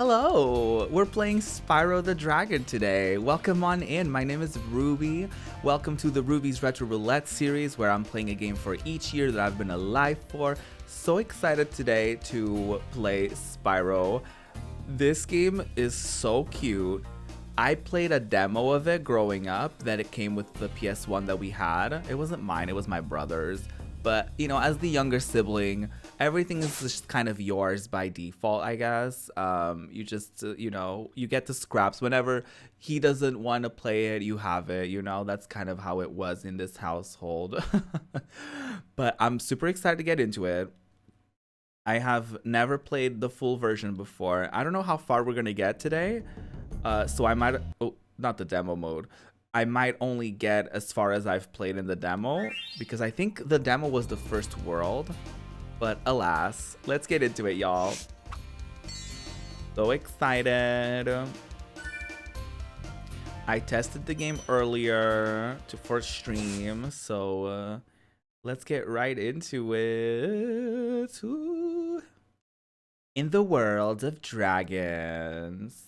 Hello, we're playing Spyro the Dragon today. Welcome on in, my name is Ruby. Welcome to the Ruby's Retro Roulette series where I'm playing a game for each year that I've been alive for. So excited today to play Spyro. This game is so cute. I played a demo of it growing up that it came with the PS1 that we had. It wasn't mine, it was my brother's. But, you know, as the younger sibling, everything is just kind of yours by default, I guess. You just, you know, you get the scraps. Whenever he doesn't want to play it, you have it, you know? That's kind of how it was in this household. But I'm super excited to get into it. I have never played the full version before. I don't know how far we're going to get today. So I might... Oh, not the demo mode. I might only get as far as I've played in the demo, because I think the demo was the first world, but alas, let's get into it, y'all. So excited. I tested the game earlier for stream, so let's get right into it. Ooh. In the world of dragons.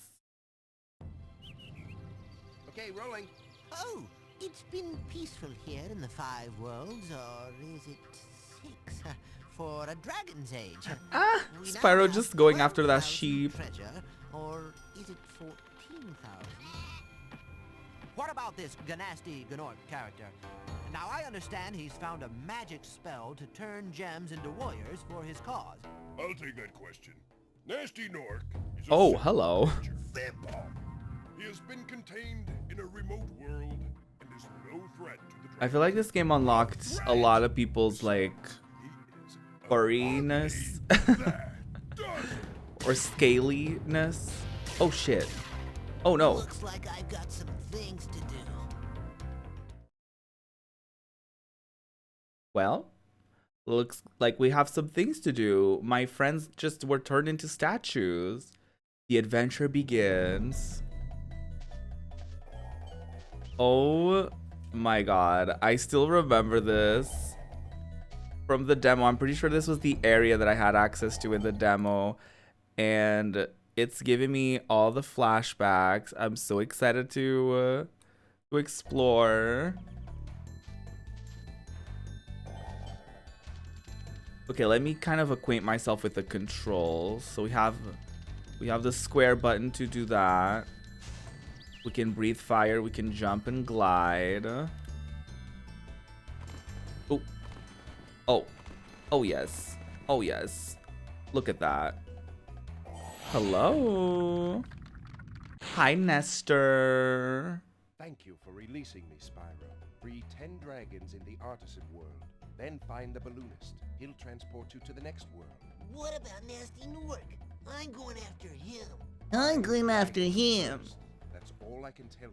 Okay, rolling. Oh, it's been peaceful here in the Five Worlds, or is it six? For a dragon's age. We now Spyro have just going after that 12,000 sheep. Treasure, or is it 14,000? What about this Ganasty Gnork character? Now I understand he's found a magic spell to turn gems into warriors for his cause. I'll take that question. Nasty Nork is a Oh, hello. vampire. He has been contained in a remote world and is no threat to the I feel like this game unlocked a lot of people's, like, furriness or scaliness. Oh shit. Oh no. Looks like I've got some things to do. Well, looks like we have some things to do. My friends just were turned into statues. The adventure begins. Oh my god. I still remember this from the demo. I'm pretty sure this was the area that I had access to in the demo. And it's giving me all the flashbacks. I'm so excited to explore. Okay, let me kind of acquaint myself with the controls. So we have the square button to do that. We can breathe fire, we can jump and glide. Oh. Oh. Oh yes. Oh yes. Look at that. Hello. Hi, Nestor. Thank you for releasing me, Spyro. Free 10 dragons in the artisan world. Then find the balloonist. He'll transport you to the next world. What about Nasty Nork? I'm going after him. I'm going after him. That's all I can tell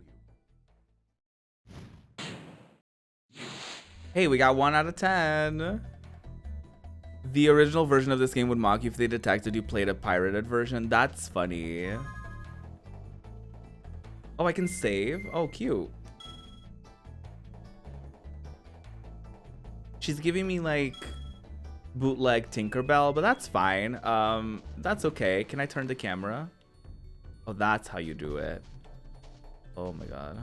you. Hey, we got 1 out of 10. The original version of this game would mock you if they detected you played a pirated version. That's funny. Oh, I can save? Oh, cute. She's giving me, like, bootleg Tinkerbell, but that's fine. That's okay. Can I turn the camera? Oh, that's how you do it. Oh my god.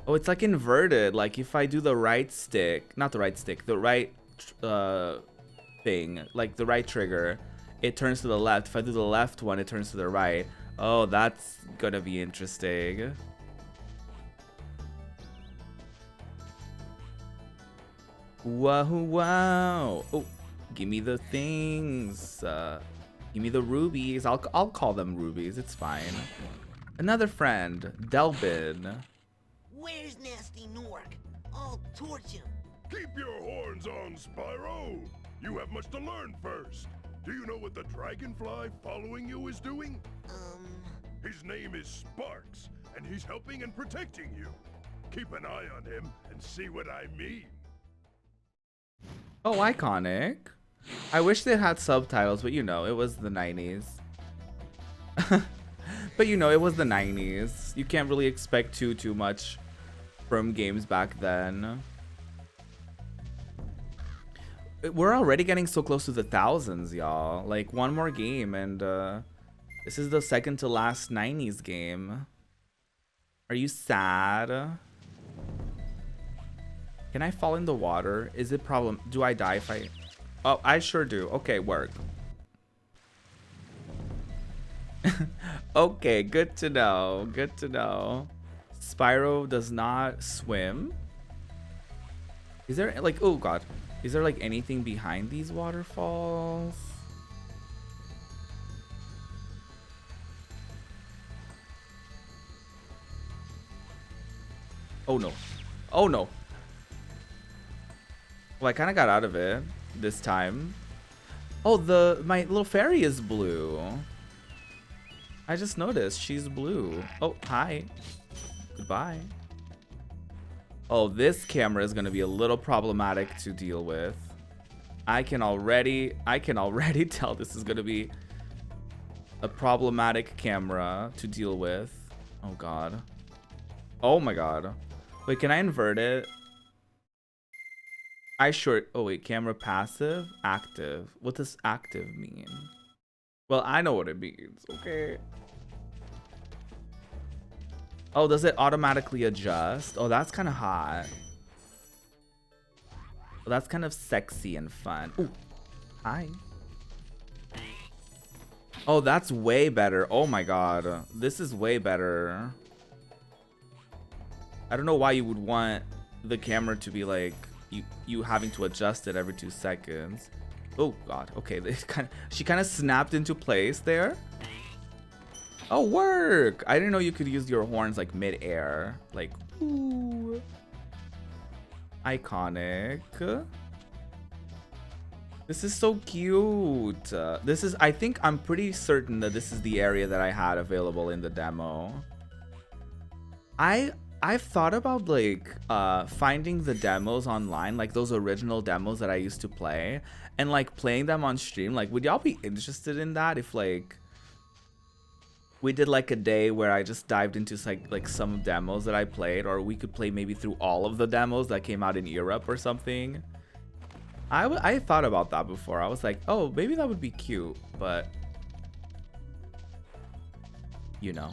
Oh, it's like inverted. Like if I do the right stick, not the right stick, the right thing, like the right trigger, it turns to the left. If I do the left one, it turns to the right. Oh, that's gonna be interesting. Wahoo wow. Oh, give me the things. Give me the rubies. I'll call them rubies. It's fine. Another friend, Delvin. Where's Nasty Nork? I'll torch him. Keep your horns on, Spyro. You have much to learn first. Do you know what the dragonfly following you is doing? His name is Sparks, and he's helping and protecting you. Keep an eye on him and see what I mean. Oh, iconic. I wish they had subtitles, but you know, it was the 90s. But you know, it was the 90s. You can't really expect too much from games back then. We're already getting so close to the thousands, y'all. Like, one more game and This is the second to last 90s game. Are you sad? Can I fall in the water? Is it problem? Do I die if I... Oh, I sure do. Okay, work. Okay, good to know. Good to know. Spyro does not swim. Is there like... Oh, God. Is there like anything behind these waterfalls? Oh, no. Oh, no. Well, I kind of got out of it this time. Oh, my little fairy is blue. I just noticed she's blue. Oh, hi. Goodbye. Oh, this camera is going to be a little problematic to deal with. I can already tell this is going to be a problematic camera to deal with. Oh, God. Oh, my God. Wait, can I invert it? Oh, wait. Camera passive? Active. What does active mean? Well, I know what it means. Okay. Oh, does it automatically adjust? Oh, that's kind of hot. Well, that's kind of sexy and fun. Ooh. Hi. Oh, that's way better. Oh, my God. This is way better. I don't know why you would want the camera to be like you having to adjust it every 2 seconds. Oh God. Okay, she kind of snapped into place there. Oh, work! I didn't know you could use your horns like mid-air. Like, ooh. Iconic. This is so cute. I'm pretty certain that this is the area that I had available in the demo. I've thought about like finding the demos online, like those original demos that I used to play, and like playing them on stream. Like, would y'all be interested in that if like we did like a day where I just dived into like some demos that I played, or we could play maybe through all of the demos that came out in Europe or something? I thought about that before. I was like, oh, maybe that would be cute, but you know.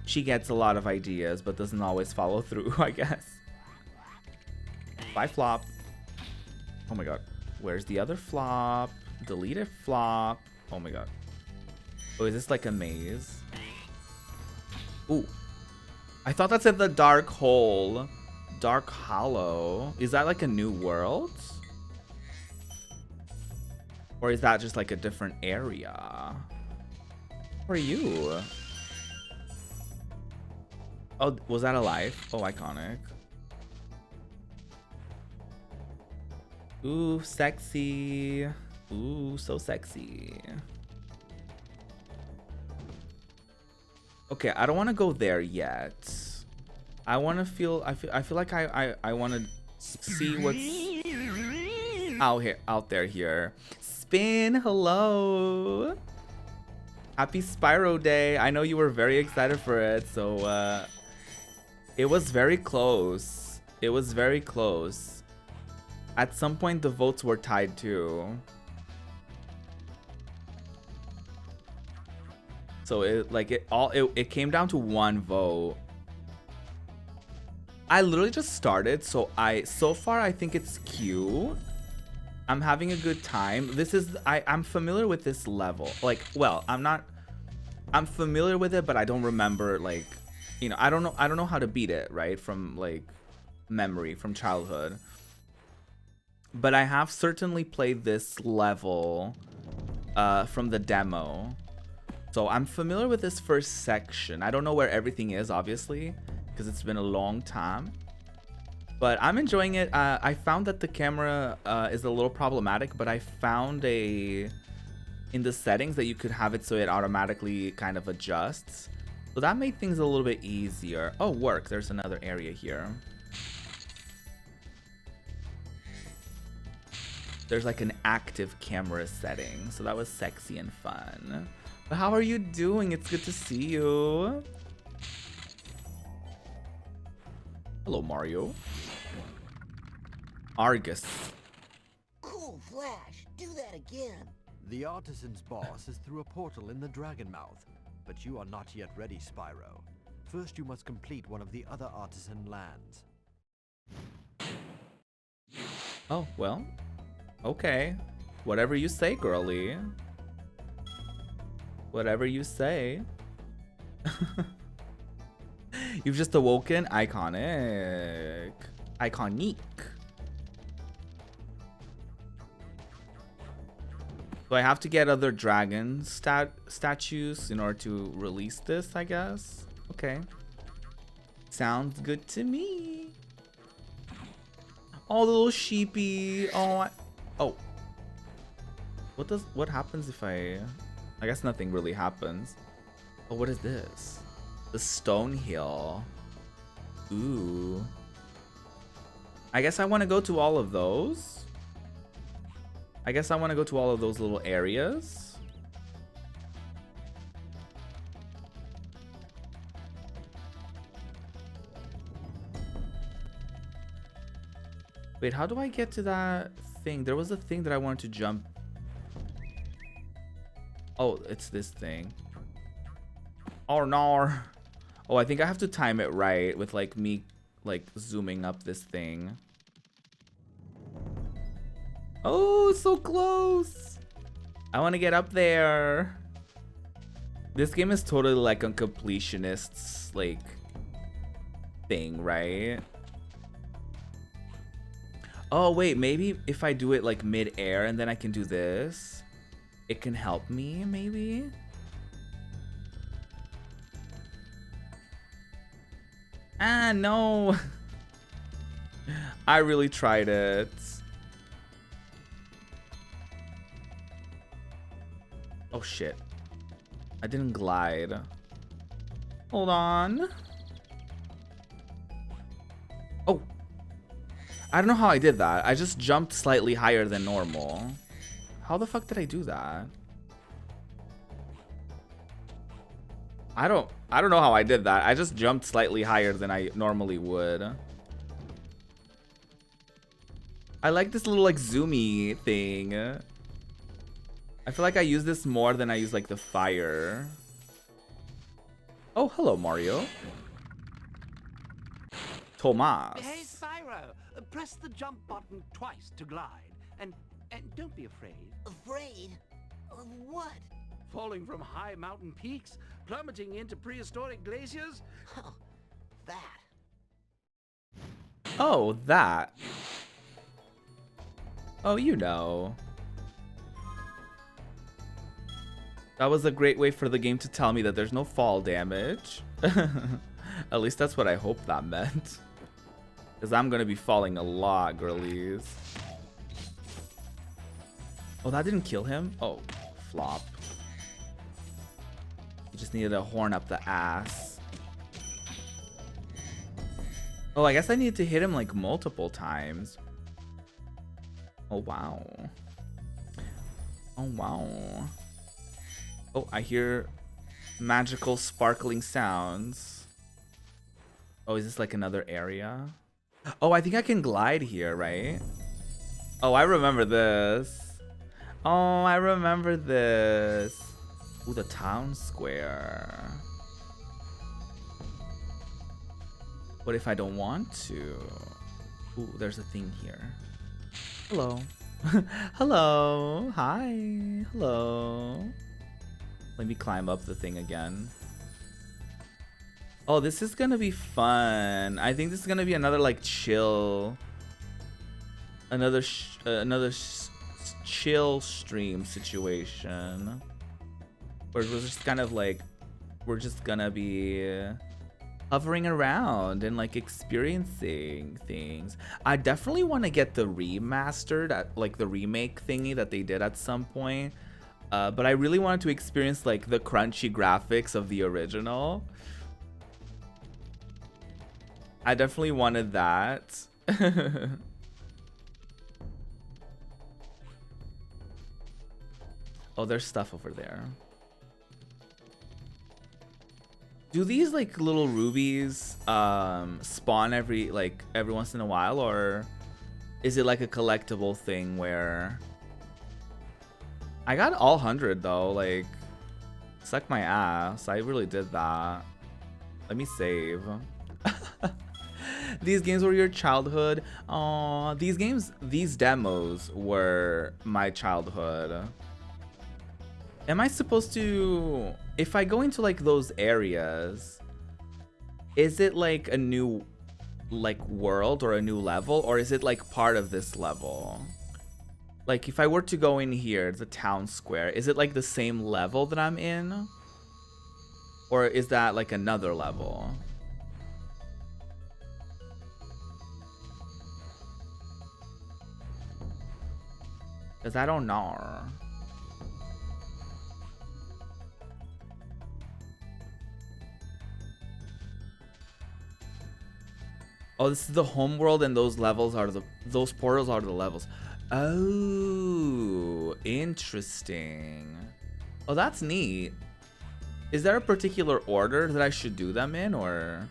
She gets a lot of ideas, but doesn't always follow through, I guess. Bye, flop. Oh my God. Where's the other flop? Deleted flop. Oh my God. Oh, is this like a maze? Ooh. I thought that said the dark hole. Dark hollow. Is that like a new world? Or is that just like a different area? Who are you? Oh, was that a life? Oh, iconic. Ooh, sexy. Ooh, so sexy. Okay, I don't want to go there yet. I want to feel. I feel like I want to see what's out there here. Spin, hello. Happy Spyro Day. I know you were very excited for it, so it was very close. It was very close. At some point, the votes were tied too. So it came down to one vote. I literally just started, so far I think it's cute. I'm having a good time. I'm familiar with this level. Like, well, I'm familiar with it, but I don't remember, like, you know, I don't know how to beat it, right? From like memory, from childhood. But I have certainly played this level from the demo. So I'm familiar with this first section. I don't know where everything is, obviously, because it's been a long time. But I'm enjoying it. I found that the camera is a little problematic, but I found in the settings that you could have it so it automatically kind of adjusts. So that made things a little bit easier. Oh, work. There's another area here. There's like an active camera setting. So that was sexy and fun. But how are you doing? It's good to see you. Hello, Mario. Argus. Cool Flash, do that again. The artisan's boss is through a portal in the dragon mouth, but you are not yet ready, Spyro. First you must complete one of the other artisan lands. Oh, well. Okay. Whatever you say, girly. Whatever you say. You've just awoken. Iconic. Iconic. So I have to get other dragon statues in order to release this, I guess. Okay. Sounds good to me. Oh, the little sheepy. Oh, oh. What happens if I guess nothing really happens. Oh, what is this? The stone hill. Ooh. I guess I want to go to all of those. I guess I want to go to all of those little areas. Wait, how do I get to that thing? There was a thing that I wanted to jump. Oh, it's this thing. Oh no. Oh, I think I have to time it right with like me like zooming up this thing. Oh, so close. I want to get up there. This game is totally like a completionist's like thing, right? Oh, wait, maybe if I do it like mid-air and then I can do this, it can help me, maybe? Ah, no. I really tried it. Oh shit. I didn't glide. Hold on. Oh. I don't know how I did that. I just jumped slightly higher than normal. How the fuck did I do that? I don't know how I did that. I just jumped slightly higher than I normally would. I like this little like zoomy thing. I feel like I use this more than I use like the fire. Oh, hello, Mario. Tomas. Hey, Spyro, press the jump button twice to glide. And don't be afraid. Afraid? Of what? Falling from high mountain peaks, plummeting into prehistoric glaciers. Oh, that. Oh, that. Oh, you know. That was a great way for the game to tell me that there's no fall damage. At least that's what I hope that meant. Because I'm going to be falling a lot, girlies. Oh, that didn't kill him? Oh, flop. You just needed a horn up the ass. Oh, I guess I need to hit him like multiple times. Oh, wow. Oh, wow. Oh, I hear magical sparkling sounds. Oh, is this like another area? Oh, I think I can glide here, right? Oh, I remember this. Oh, I remember this. Ooh, the town square. What if I don't want to? Ooh, there's a thing here. Hello. Hello. Hi. Hello. Let me climb up the thing again. Oh, this is gonna be fun. I think this is gonna be another like chill, another chill stream situation, where we're just kind of like, we're just gonna be hovering around and like experiencing things. I definitely want to get the remastered, like the remake thingy that they did at some point. But I really wanted to experience like the crunchy graphics of the original. I definitely wanted that. Oh, there's stuff over there. Do these like little rubies spawn every once in a while, or is it like a collectible thing where I got all 100 though, like, suck my ass. I really did that. Let me save. These games were your childhood. Aw, these demos were my childhood. Am I supposed to, if I go into like those areas, is it like a new like world or a new level, or is it like part of this level? Like if I were to go in here, the town square, is it like the same level that I'm in? Or is that like another level? Because I don't know. Oh, this is the home world, and those levels are those portals are the levels. Oh, interesting. Oh, that's neat. Is there a particular order that I should do them in, or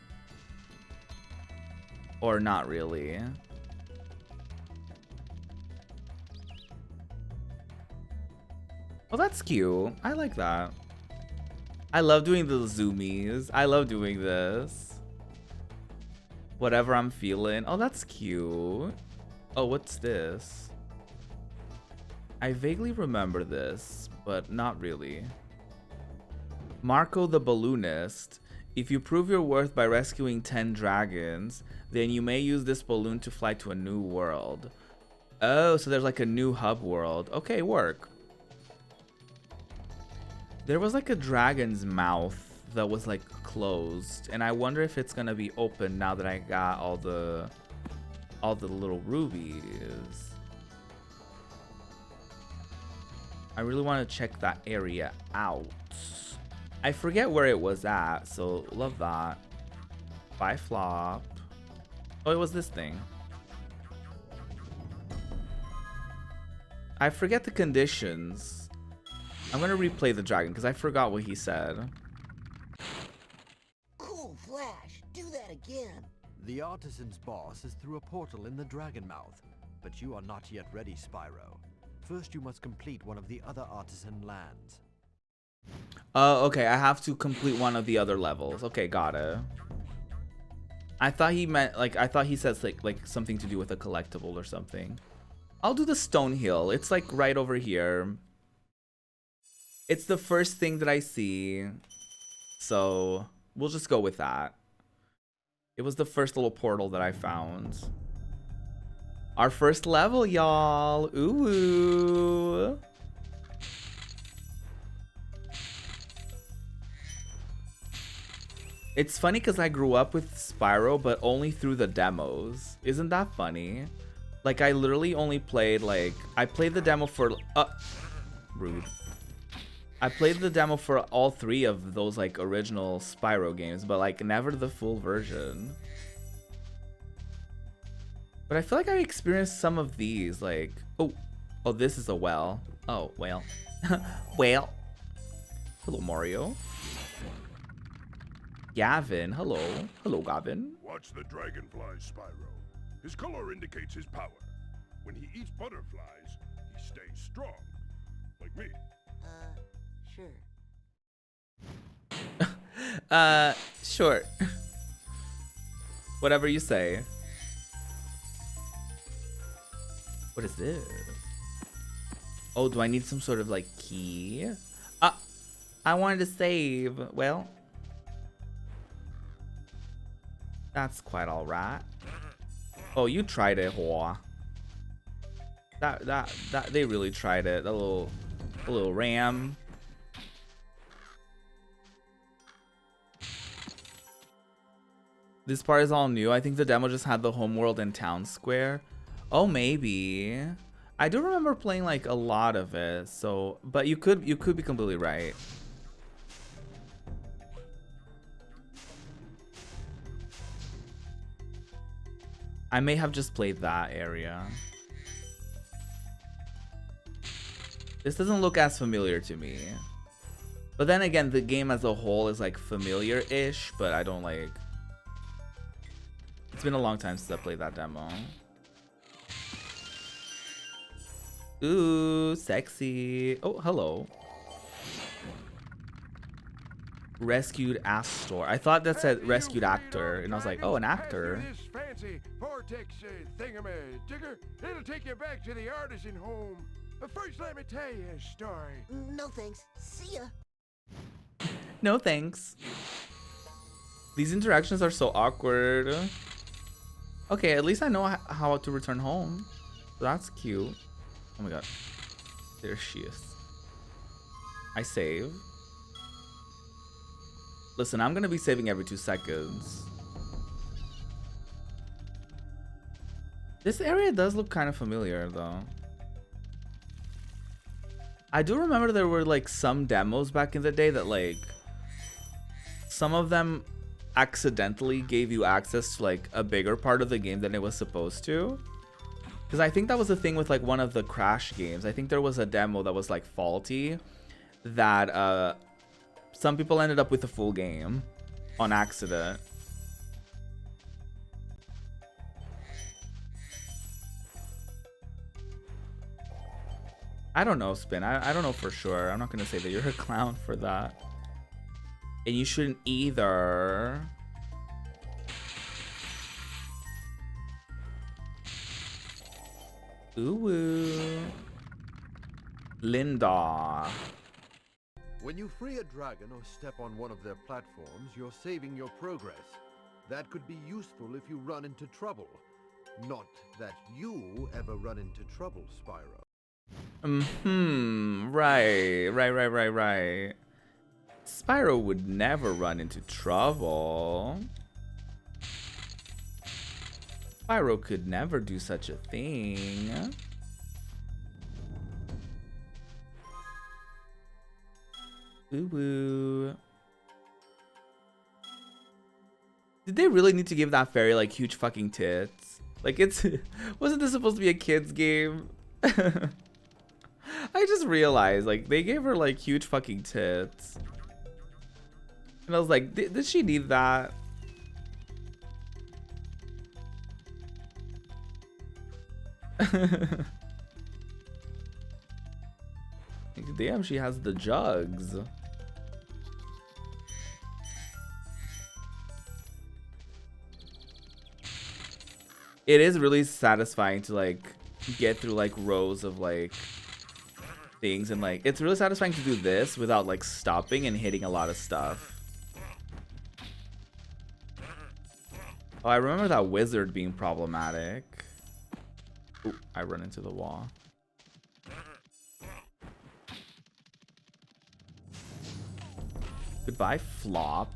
not really? Oh, that's cute. I like that. I love doing the zoomies. I love doing this. Whatever I'm feeling. Oh, that's cute. Oh, what's this? I vaguely remember this, but not really. Marco the Balloonist. If you prove your worth by rescuing 10 dragons, then you may use this balloon to fly to a new world. Oh, so there's like a new hub world. Okay, work. There was like a dragon's mouth that was like closed, and I wonder if it's gonna be open now that I got all the little rubies. I really want to check that area out. I forget where it was at, so love that. Buy flop. Oh, it was this thing. I forget the conditions. I'm gonna replay the dragon because I forgot what he said. Cool Flash, do that again. The artisan's boss is through a portal in the dragon mouth, but you are not yet ready, Spyro. First you must complete one of the other artisan lands. Okay, I have to complete one of the other levels. Okay, got it. I thought he meant, like, I thought he says like something to do with a collectible or something. I'll do the stone hill. It's like right over here. It's the first thing that I see, so we'll just go with that. It was the first little portal that I found. Our first level, y'all. Ooh. It's funny because I grew up with Spyro, but only through the demos. Isn't that funny? Like, I literally only played, like, I played the demo for, rude. I played the demo for all 3 of those, like, original Spyro games, but, like, never the full version. But I feel like I experienced some of these, like, oh, this is a well. Oh, well. Well. Hello, Mario. Gavin, hello. Hello, Gavin. Watch the dragonfly, Spyro. His color indicates his power. When he eats butterflies, he stays strong. Like me. Sure. Sure. Whatever you say. What is this? Oh, do I need some sort of, like, key? I wanted to save. Well, that's quite all right. Oh, you tried it, whore. That they really tried it. A little ram. This part is all new. I think the demo just had the homeworld and town square. Oh, maybe. I do remember playing like a lot of it. So, but you could be completely right. I may have just played that area. This doesn't look as familiar to me. But then again, the game as a whole is like familiar-ish, but I don't like... It's been a long time since I played that demo. Ooh, sexy. Oh, hello. Rescued Astor. I thought that said rescued actor, and I was like, oh, an actor. This fancy vortex thingamajigger. It'll take you back to the artisan home. But first, let me tell you a story. No thanks. See ya. No thanks. These interactions are so awkward. Okay, at least I know how to return home. That's cute. Oh my god. There she is. I save. Listen, I'm gonna be saving every 2 seconds. This area does look kind of familiar though. I do remember there were like some demos back in the day that like some of them accidentally gave you access to like a bigger part of the game than it was supposed to. Because I think that was the thing with like one of the Crash games. I think there was a demo that was like faulty that some people ended up with the full game on accident. I don't know, Spin. I don't know for sure. I'm not going to say that you're a clown for that. And you shouldn't either. Ooh. Linda. When you free a dragon or step on one of their platforms, you're saving your progress. That could be useful if you run into trouble. Not that you ever run into trouble, Spyro. Right. Spyro would never run into trouble. Spyro could never do such a thing. Ooh. Did they really need to give that fairy like huge fucking tits? Like it's wasn't this supposed to be a kid's game? I just realized like they gave her like huge fucking tits. And I was like, did she need that? Damn, she has the jugs. It is really satisfying to like get through like rows of like things, and like it's really satisfying to do this without like stopping and hitting a lot of stuff. Oh, I remember that wizard being problematic. Ooh, I run into the wall. Goodbye, Flop.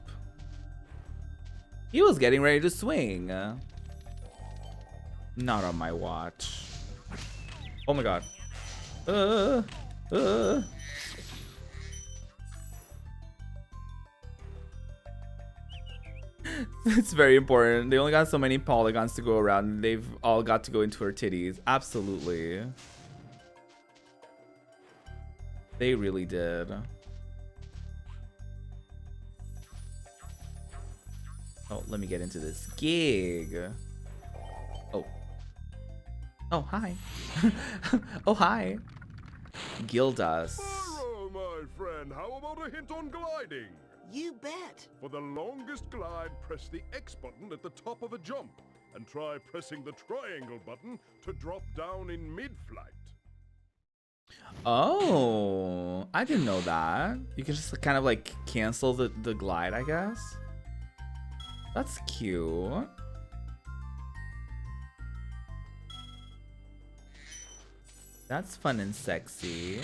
He was getting ready to swing. Not on my watch. Oh my god. It's very important. They only got so many polygons to go around, and they've all got to go into her titties. Absolutely. They really did. Oh, let me get into this gig. Oh. Oh, hi. Oh, hi. Gildas. Hello, my friend. How about a hint on gliding? You bet. For the longest glide, press the X button at the top of a jump, and try pressing the triangle button to drop down in mid-flight. Oh, I didn't know that. You can just kind of like cancel the glide, I guess. That's cute. That's fun and sexy.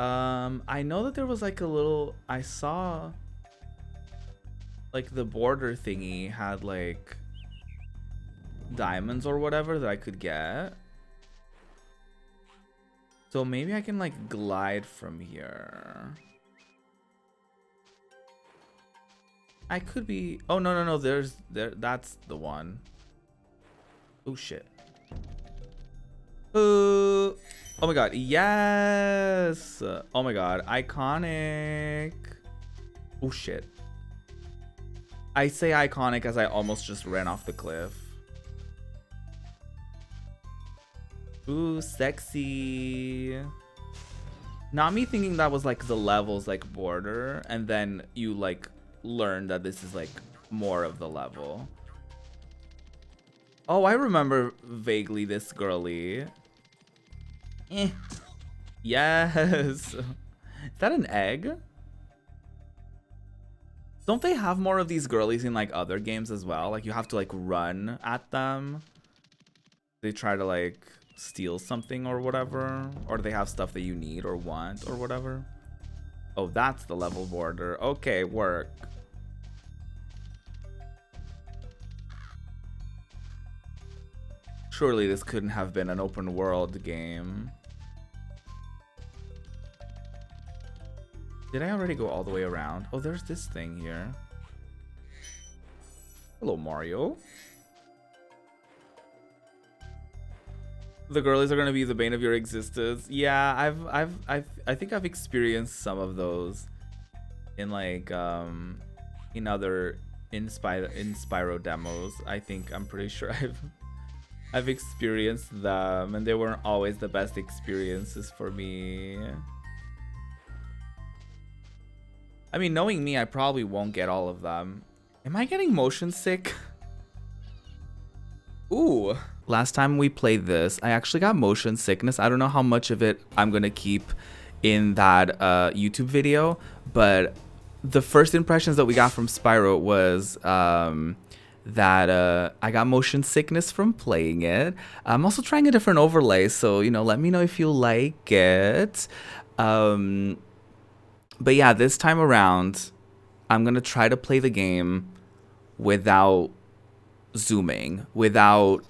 I know that there was like a little, I saw like the border thingy had like diamonds or whatever that I could get. So maybe I can like glide from here. I could be, oh no, that's the one. Oh shit. Oh my god, yes! Oh my god, iconic. Oh shit. I say iconic as I almost just ran off the cliff. Ooh, sexy. Not me thinking that was like the levels like border, and then you like learn that this is like more of the level. Oh, I remember vaguely this girly. Yes. Is that an egg? Don't they have more of these girlies in like other games as well? Like you have to like run at them. They try to like steal something or whatever, or they have stuff that you need or want or whatever. Oh, that's the level border. Okay, work. Surely this couldn't have been an open world game. Did I already go all the way around? Oh, there's this thing here. Hello, Mario. The girlies are gonna be the bane of your existence. Yeah, I think I've experienced some of those in like in Spyro demos. I'm pretty sure I've experienced them, and they weren't always the best experiences for me. I mean, knowing me, I probably won't get all of them. Am I getting motion sick? Ooh. Last time we played this, I actually got motion sickness. I don't know how much of it I'm gonna keep in that YouTube video, but the first impressions that we got from Spyro was that I got motion sickness from playing it. I'm also trying a different overlay, so, you know, let me know if you like it. But yeah, this time around, I'm gonna try to play the game without zooming, without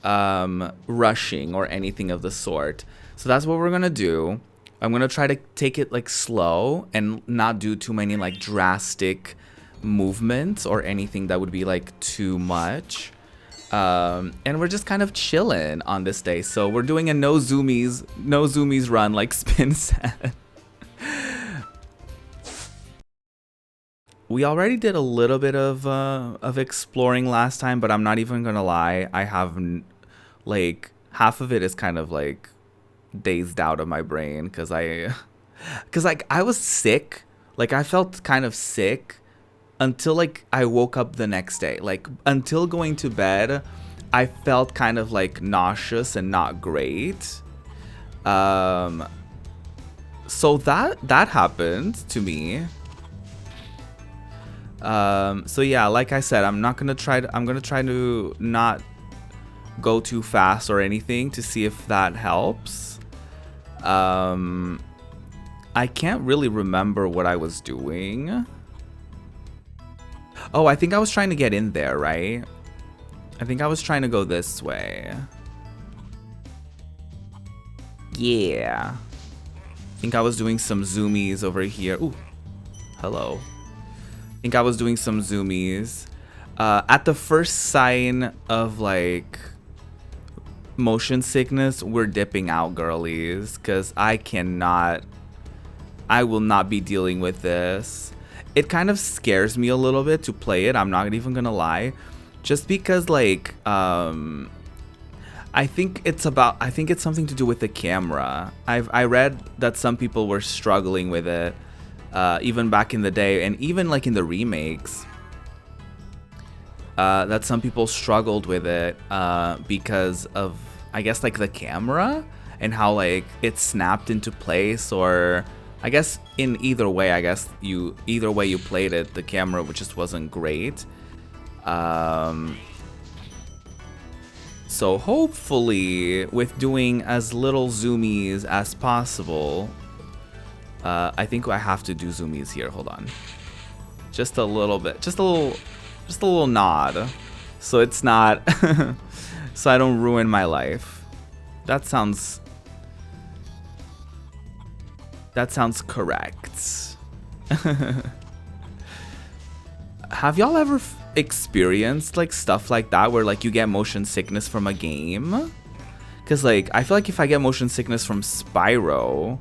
rushing or anything of the sort. So that's what we're gonna do. I'm gonna try to take it like slow and not do too many like drastic movements or anything that would be like too much. And we're just kind of chilling on this day. So we're doing a no zoomies run, like Spin said. We already did a little bit of exploring last time, but I'm not even gonna lie. I have like half of it is kind of like dazed out of my brain because like I was sick. Like I felt kind of sick until like I woke up the next day. Like until going to bed, I felt kind of like nauseous and not great. So that happened to me. So yeah, like I said, I'm gonna try to not go too fast or anything to see if that helps. I can't really remember what I was doing. Oh, I think I was trying to get in there, right? I think I was trying to go this way. Yeah. I think I was doing some zoomies over here. Ooh, hello. I think I was doing some zoomies. At the first sign of like motion sickness, we're dipping out, girlies, because I will not be dealing with this. It kind of scares me a little bit to play it, I'm not even gonna lie, just because like I think it's something to do with the camera. I read that some people were struggling with it. Even back in the day, and even like in the remakes, that some people struggled with it because of, I guess, like the camera and how like it snapped into place, or I guess in either way you played it, the camera just wasn't great. So hopefully with doing as little zoomies as possible, I think I have to do zoomies here. Hold on. Just a little bit. Just a little nod. So it's not so I don't ruin my life. That sounds correct. Have y'all ever experienced like stuff like that where like you get motion sickness from a game? Cuz like I feel like if I get motion sickness from Spyro,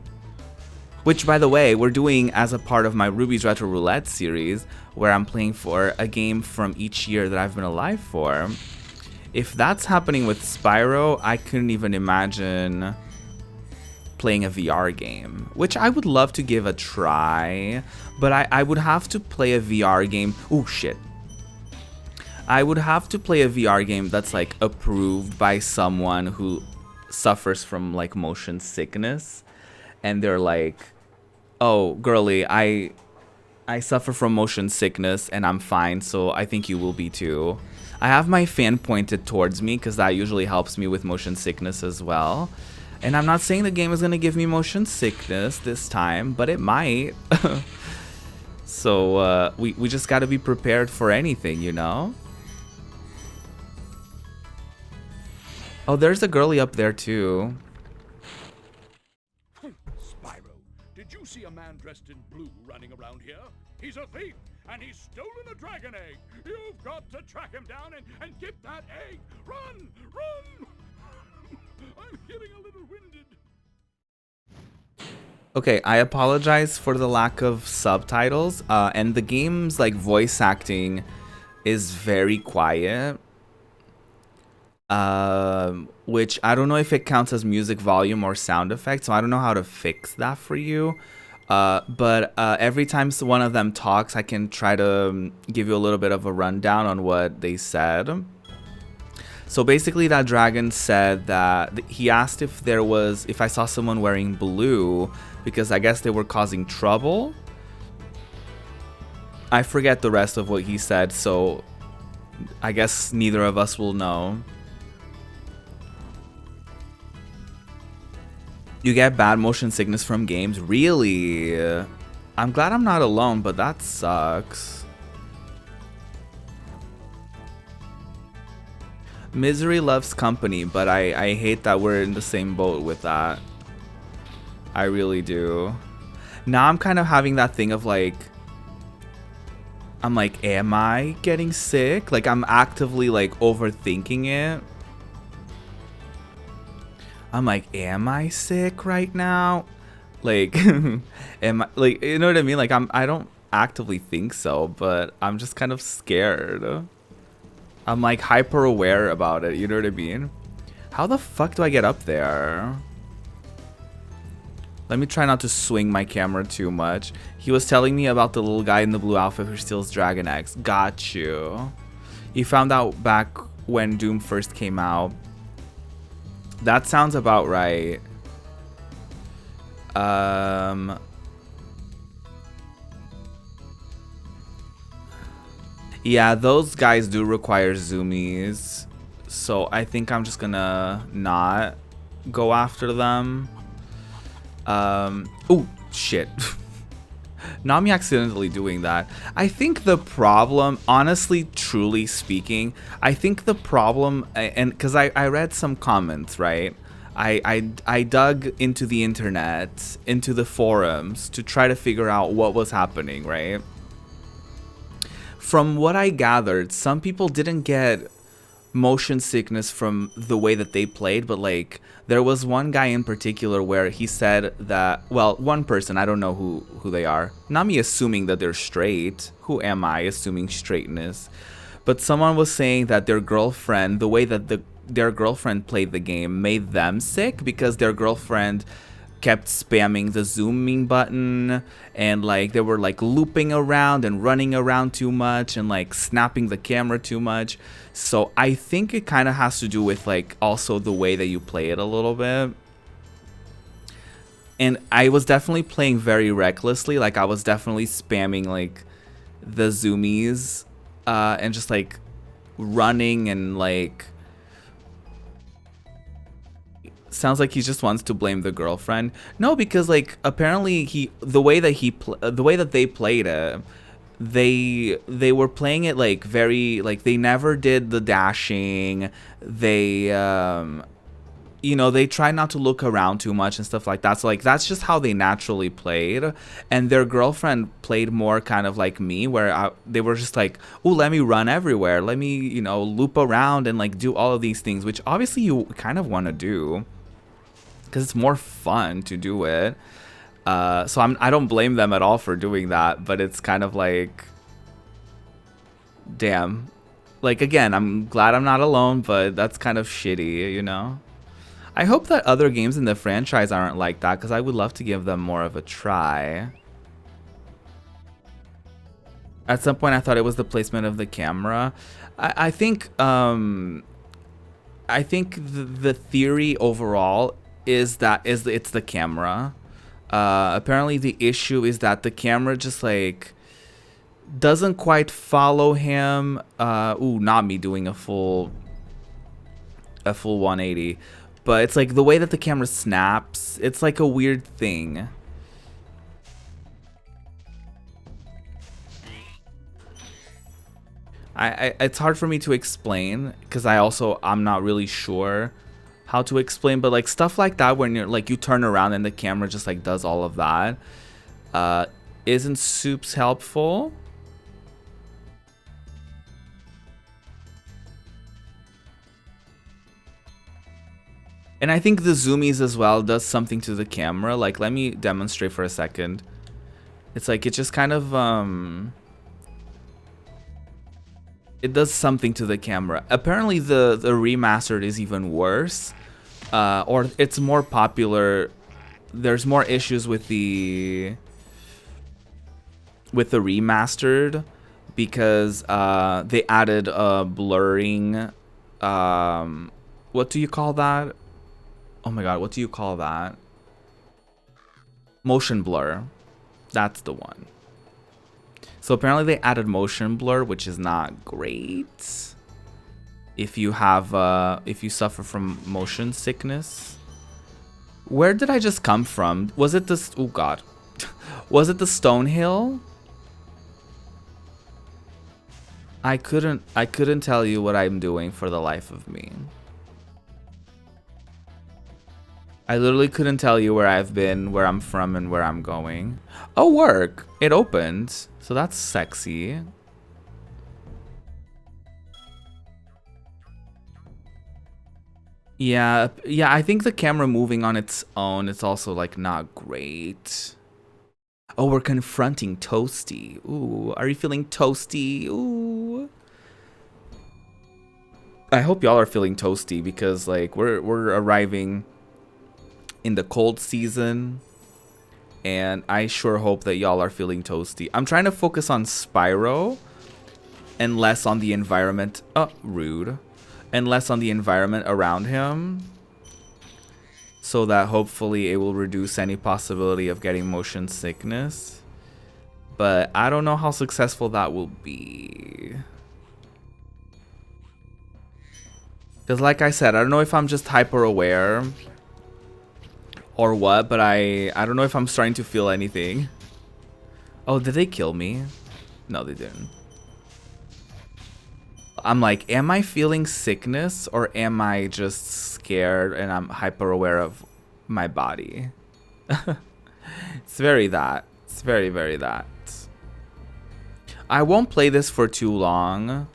which, by the way, we're doing as a part of my Ruby's Retro Roulette series, where I'm playing for a game from each year that I've been alive for. If that's happening with Spyro, I couldn't even imagine playing a VR game, which I would love to give a try, but I would have to play a VR game. Oh shit. I would have to play a VR game that's like approved by someone who suffers from like motion sickness, and they're like, "Oh, girly, I suffer from motion sickness and I'm fine, so I think you will be too." I have my fan pointed towards me because that usually helps me with motion sickness as well. And I'm not saying the game is going to give me motion sickness this time, but it might. So we just got to be prepared for anything, you know? Oh, there's a girly up there too. Spyro, did you see a man dressed in blue running around here? He's a thief, and he's stolen a dragon egg. You've got to track him down and get that egg. Run! Run! I'm getting a little winded. Okay, I apologize for the lack of subtitles, and the game's like voice acting is very quiet. Which I don't know if it counts as music volume or sound effects, so I don't know how to fix that for you. But every time one of them talks, I can try to give you a little bit of a rundown on what they said. So basically that dragon said that he asked if I saw someone wearing blue because I guess they were causing trouble. I forget the rest of what he said, so I guess neither of us will know. You get bad motion sickness from games? Really? I'm glad I'm not alone, but that sucks. Misery loves company, but I hate that we're in the same boat with that. I really do. Now I'm kind of having that thing of like, I'm like, am I getting sick? Like I'm actively like overthinking it. I'm like, am I sick right now? Like, am I, like, you know what I mean? Like I don't actively think so, but I'm just kind of scared. I'm like hyper aware about it, you know what I mean? How the fuck do I get up there? Let me try not to swing my camera too much. He was telling me about the little guy in the blue outfit who steals dragon eggs. Got you. He found out back when Doom first came out. That sounds about right. Yeah, those guys do require zoomies, so I think I'm just gonna not go after them. Oh shit. Not me accidentally doing that. I think the problem, honestly, truly speaking, I think the problem, and because I read some comments, right? I dug into the internet, into the forums to try to figure out what was happening, right? From what I gathered, some people didn't get motion sickness from the way that they played, but like there was one guy in particular where he said that, well, one person, I don't know who they are, not me assuming that they're straight, who am I assuming straightness, but someone was saying that their girlfriend, the way that their girlfriend played the game made them sick because their girlfriend kept spamming the zooming button, and like they were like looping around and running around too much and like snapping the camera too much. So I think it kind of has to do with like also the way that you play it a little bit. And I was definitely playing very recklessly. Like I was definitely spamming like the zoomies and just like running and like, sounds like he just wants to blame the girlfriend. No, because like apparently the way that they played it, they were playing it like very like they never did the dashing. They you know, they try not to look around too much and stuff like that. So like that's just how they naturally played. And their girlfriend played more kind of like me, where they were just like, oh, let me run everywhere, let me, you know, loop around and like do all of these things, which obviously you kind of want to do because it's more fun to do it. So I don't blame them at all for doing that, but it's kind of like, damn. Like, again, I'm glad I'm not alone, but that's kind of shitty, you know? I hope that other games in the franchise aren't like that, because I would love to give them more of a try. At some point, I thought it was the placement of the camera. I think the theory overall is that it's the camera. Apparently, the issue is that the camera just like doesn't quite follow him. Ooh, not me doing a full 180, but it's like the way that the camera snaps. It's like a weird thing. It's hard for me to explain because I'm not really sure how to explain, but like stuff like that when you're like you turn around and the camera just like does all of that isn't soups helpful. And I think the zoomies as well does something to the camera. Like, let me demonstrate for a second. It's like it just kind of it does something to the camera. Apparently the remastered is even worse, or it's more popular. There's more issues with the remastered because they added blurring. What do you call that? Oh my god, what do you call that? Motion blur. That's the one. So apparently they added motion blur, which is not great if you suffer from motion sickness. Where did I just come from? Was it this? Oh god. Was it the Stonehill? I couldn't tell you what I'm doing for the life of me. I literally couldn't tell you where I've been, where I'm from, and where I'm going. Oh, work! It opened. So that's sexy. Yeah, I think the camera moving on its own, it's also like not great. Oh, we're confronting Toasty. Ooh, are you feeling toasty? Ooh. I hope y'all are feeling toasty because like we're arriving in the cold season, and I sure hope that y'all are feeling toasty. I'm trying to focus on Spyro and less on the environment. Oh, rude. And less on the environment around him, so that hopefully it will reduce any possibility of getting motion sickness. But I don't know how successful that will be. Because like I said, I don't know if I'm just hyper aware or what, but I don't know if I'm starting to feel anything. Oh, did they kill me? No, they didn't. I'm like, am I feeling sickness or am I just scared and I'm hyper aware of my body? It's very that. It's very, very that. I won't play this for too long.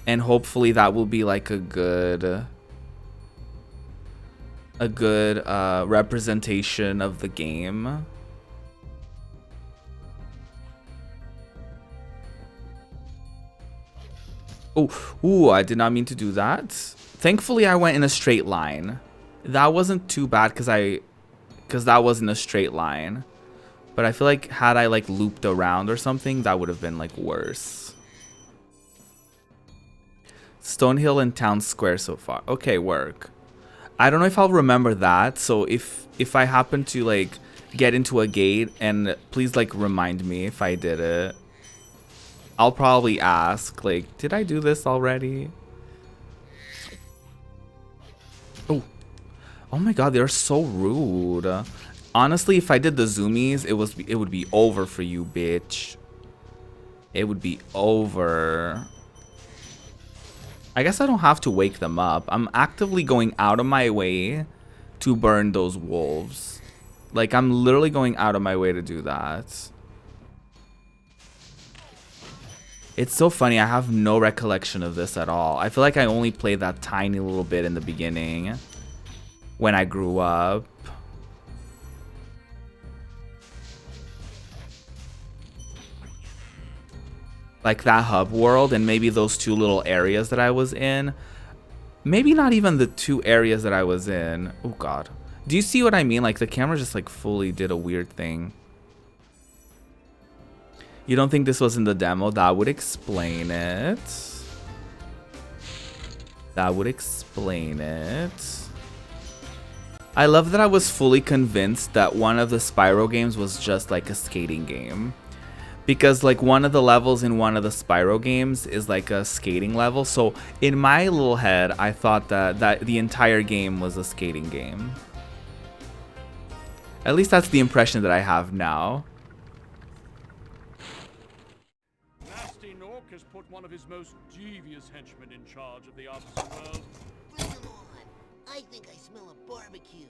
And hopefully that will be like a good representation of the game. Oh, I did not mean to do that. Thankfully, I went in a straight line. That wasn't too bad because that wasn't a straight line. But I feel like had I like looped around or something, that would have been like worse. Stonehill and Town Square so far. Okay, work. I don't know if I'll remember that. So if I happen to like get into a gate, and please like remind me if I did it. I'll probably ask, like, did I do this already? Oh. Oh my god, they're so rude. Honestly, if I did the zoomies, it would be over for you, bitch. It would be over. I guess I don't have to wake them up. I'm actively going out of my way to burn those wolves. Like, I'm literally going out of my way to do that. It's so funny, I have no recollection of this at all. I feel like I only played that tiny little bit in the beginning when I grew up. Like that hub world and maybe those two little areas that I was in. Maybe not even the 2 areas that I was in. Oh god. Do you see what I mean? Like the camera just like fully did a weird thing. You don't think this was in the demo? That would explain it. That would explain it. I love that I was fully convinced that one of the Spyro games was just like a skating game. Because like one of the levels in one of the Spyro games is like a skating level. So in my little head, I thought that the entire game was a skating game. At least that's the impression that I have now. Nasty Nork has put one of his most devious henchmen in charge of the artisan world. Bring him on. I think I smell a barbecue.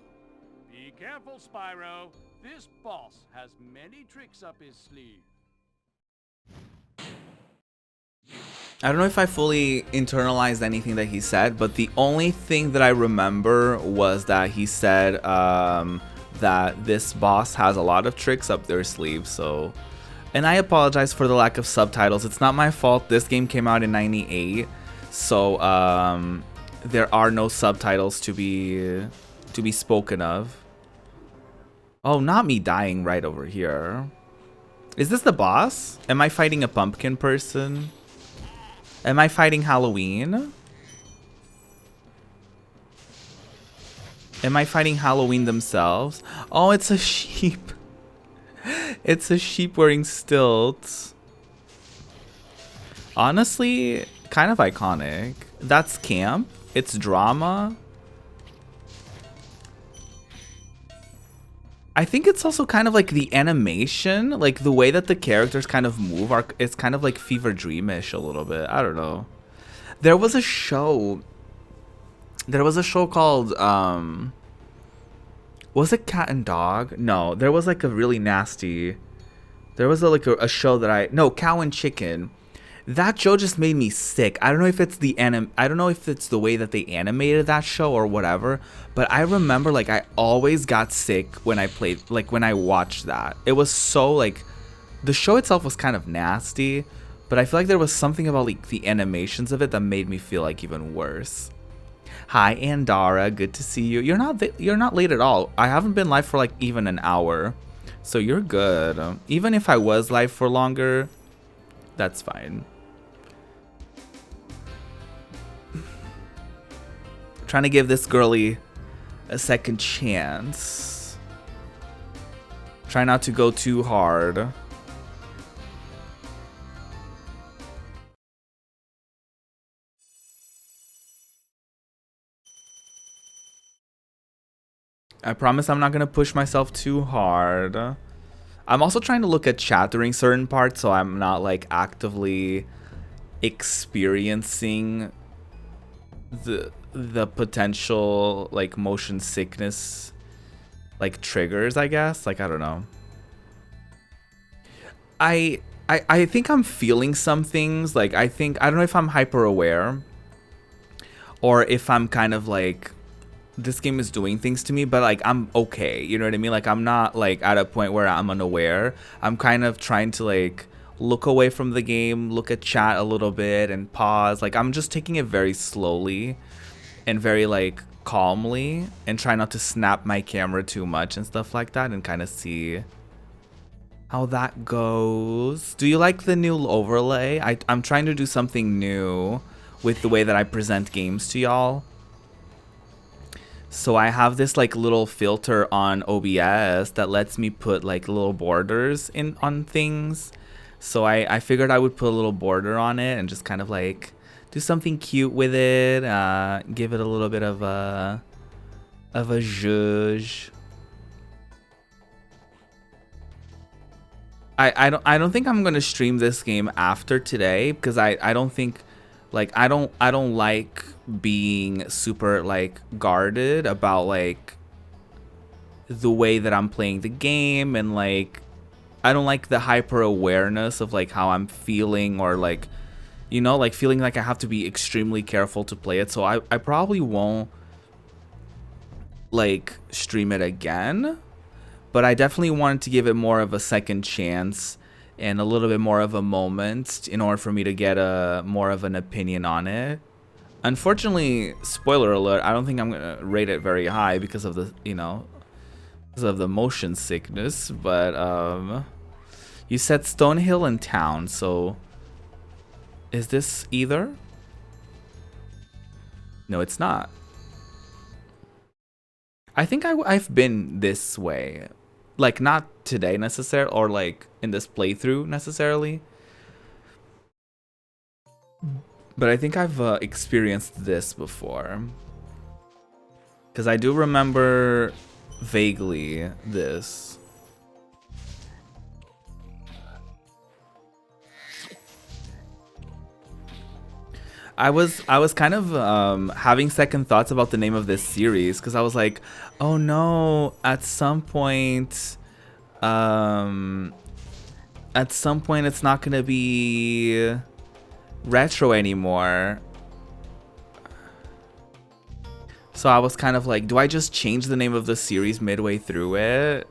Be careful, Spyro. This boss has many tricks up his sleeve. I don't know if I fully internalized anything that he said, but the only thing that I remember was that he said that this boss has a lot of tricks up their sleeve. So, and I apologize for the lack of subtitles. It's not my fault. This game came out in '98, so there are no subtitles to be spoken of. Oh, not me dying right over here. Is this the boss? Am I fighting a pumpkin person? Am I fighting Halloween? Am I fighting Halloween themselves? Oh, it's a sheep. It's a sheep wearing stilts. Honestly, kind of iconic. That's camp. It's drama. I think it's also kind of like the animation, like the way that the characters kind of move it's kind of like Fever Dreamish a little bit. I don't know. There was a show called was it Cat and Dog? No, there was like a really nasty, there was a show that Cow and Chicken. That show just made me sick. I don't know if it's I don't know if it's the way that they animated that show or whatever, but I remember like I always got sick when I watched that. It was so like, the show itself was kind of nasty, but I feel like there was something about like the animations of it that made me feel like even worse. Hi Andara, good to see you. You're not late at all. I haven't been live for like even an hour, so you're good. Even if I was live for longer, that's fine. Trying to give this girly a second chance. Try not to go too hard. I promise I'm not gonna push myself too hard. I'm also trying to look at chat during certain parts, so I'm not like actively experiencing the potential like motion sickness like triggers, I guess. Like I don't know. I think I'm feeling some things. Like I don't know if I'm hyper aware or if I'm kind of like, this game is doing things to me, but like I'm okay, you know what I mean? Like I'm not like at a point where I'm unaware. I'm kind of trying to like look away from the game, look at chat a little bit and pause. Like I'm just taking it very slowly and very like calmly and try not to snap my camera too much and stuff like that, and kind of see how that goes. Do you like the new overlay? I'm trying to do something new with the way that I present games to y'all. So I have this like little filter on OBS that lets me put like little borders on things. So I figured I would put a little border on it and just kind of like do something cute with it. Give it a little bit of a zhuzh. I don't think I'm gonna stream this game after today, because I don't think, like, I don't like being super like guarded about like the way that I'm playing the game, and like I don't like the hyper awareness of like how I'm feeling, or like, you know, like feeling like I have to be extremely careful to play it. So I probably won't like stream it again, but I definitely wanted to give it more of a second chance and a little bit more of a moment in order for me to get a more of an opinion on it. Unfortunately, spoiler alert, I don't think I'm gonna rate it very high because of the, you know, because of the motion sickness. But you said Stonehill and Town, so is this either? No, it's not. I think I've been this way, like not today necessarily, or like in this playthrough necessarily. But I think I've experienced this before. Because I do remember vaguely this. I was kind of having second thoughts about the name of this series. Because I was like, oh no, at some point it's not going to be retro anymore. So I was kind of like, do I just change the name of the series midway through it?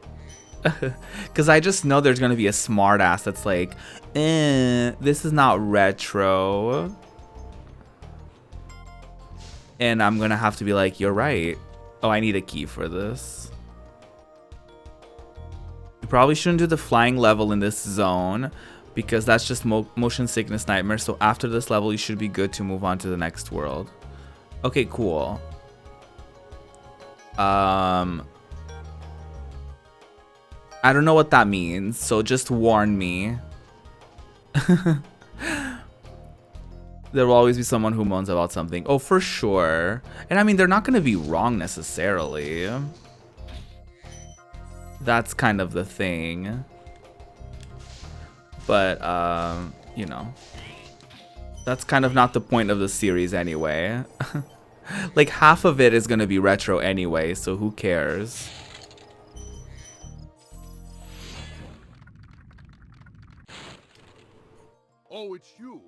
Because I just know there's going to be a smartass that's like, this is not retro. And I'm going to have to be like, you're right. Oh, I need a key for this. You probably shouldn't do the flying level in this zone, because that's just motion sickness nightmare. So after this level, you should be good to move on to the next world. Okay, cool. I don't know what that means, so just warn me. There will always be someone who moans about something. Oh, for sure. And I mean, they're not going to be wrong necessarily. That's kind of the thing. But, you know, that's kind of not the point of the series anyway. Like, half of it is going to be retro anyway, so who cares? Oh, it's you.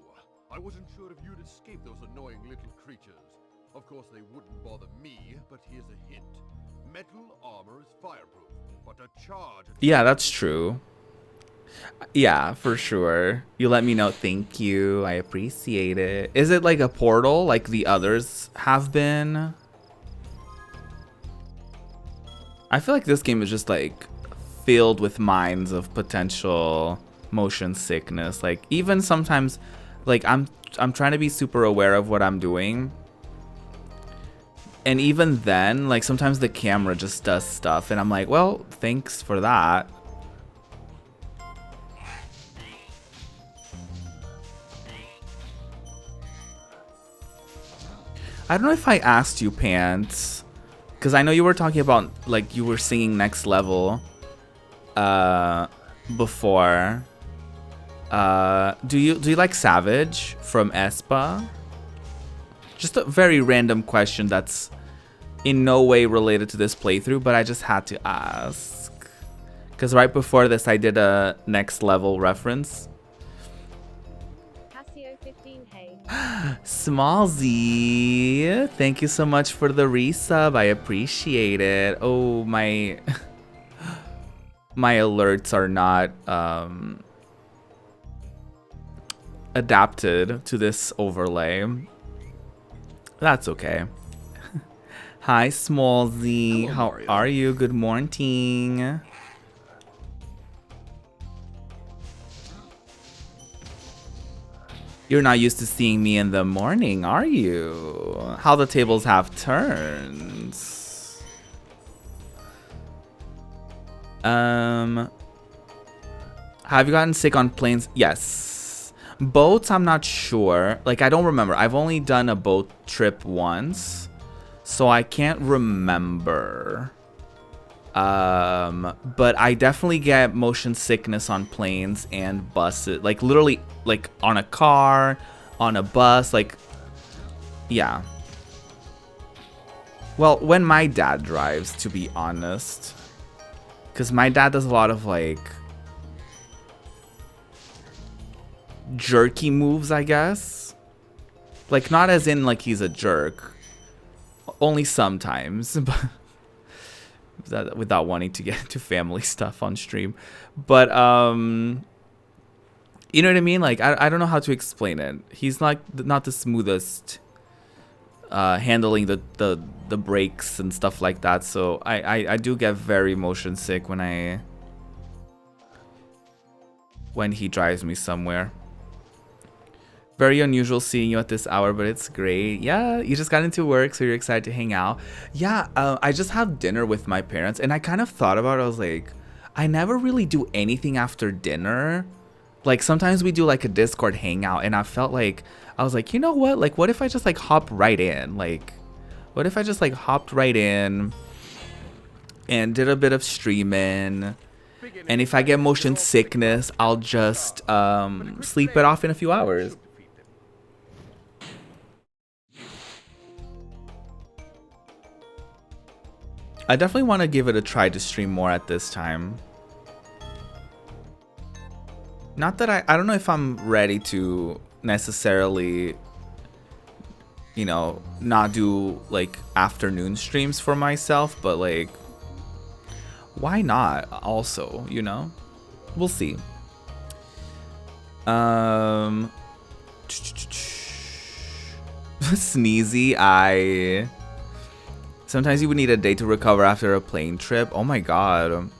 I wasn't sure if you'd escape those annoying little creatures. Of course, they wouldn't bother me, but here's a hint. Metal armor is fireproof, but a charge... Yeah, that's true. Yeah, for sure. You let me know. Thank you. I appreciate it. Is it like a portal like the others have been? I feel like this game is just like filled with mines of potential motion sickness. Like even sometimes like I'm trying to be super aware of what I'm doing. And even then, like sometimes the camera just does stuff and I'm like, well, thanks for that. I don't know if I asked you, Pants, because I know you were talking about like you were singing Next Level before. Do you like Savage from Espa? Just a very random question that's in no way related to this playthrough, but I just had to ask. Because right before this, I did a Next Level reference. Small Z, thank you so much for the resub. I appreciate it. Oh, my alerts are not adapted to this overlay. That's okay. Hi, Small Z. How are you? Good morning. You're not used to seeing me in the morning, are you? How the tables have turned. Have you gotten sick on planes? Yes. Boats, I'm not sure. Like, I don't remember. I've only done a boat trip once, so I can't remember. But I definitely get motion sickness on planes and buses. Like, literally, like, on a car, on a bus, like, yeah. Well, when my dad drives, to be honest. Because my dad does a lot of, like, jerky moves, I guess. Like, not as in, like, he's a jerk. Only sometimes, but... without wanting to get into family stuff on stream. But, you know what I mean? Like, I don't know how to explain it. He's like not the smoothest handling the brakes and stuff like that. So I do get very motion sick when he drives me somewhere. Very unusual seeing you at this hour, but it's great. Yeah, you just got into work, so you're excited to hang out. Yeah, I just had dinner with my parents, and I kind of thought about it. I was like, I never really do anything after dinner. Like, sometimes we do like a Discord hangout, and I felt like, I was like, you know what? Like, what if I just like hop right in? Like, what if I just like hopped right in and did a bit of streaming? And if I get motion sickness, I'll just sleep it off in a few hours. I definitely want to give it a try to stream more at this time. Not that I don't know if I'm ready to necessarily, you know, not do like afternoon streams for myself, but like, why not also, you know? We'll see. Sneezy, sometimes you would need a day to recover after a plane trip. Oh my god.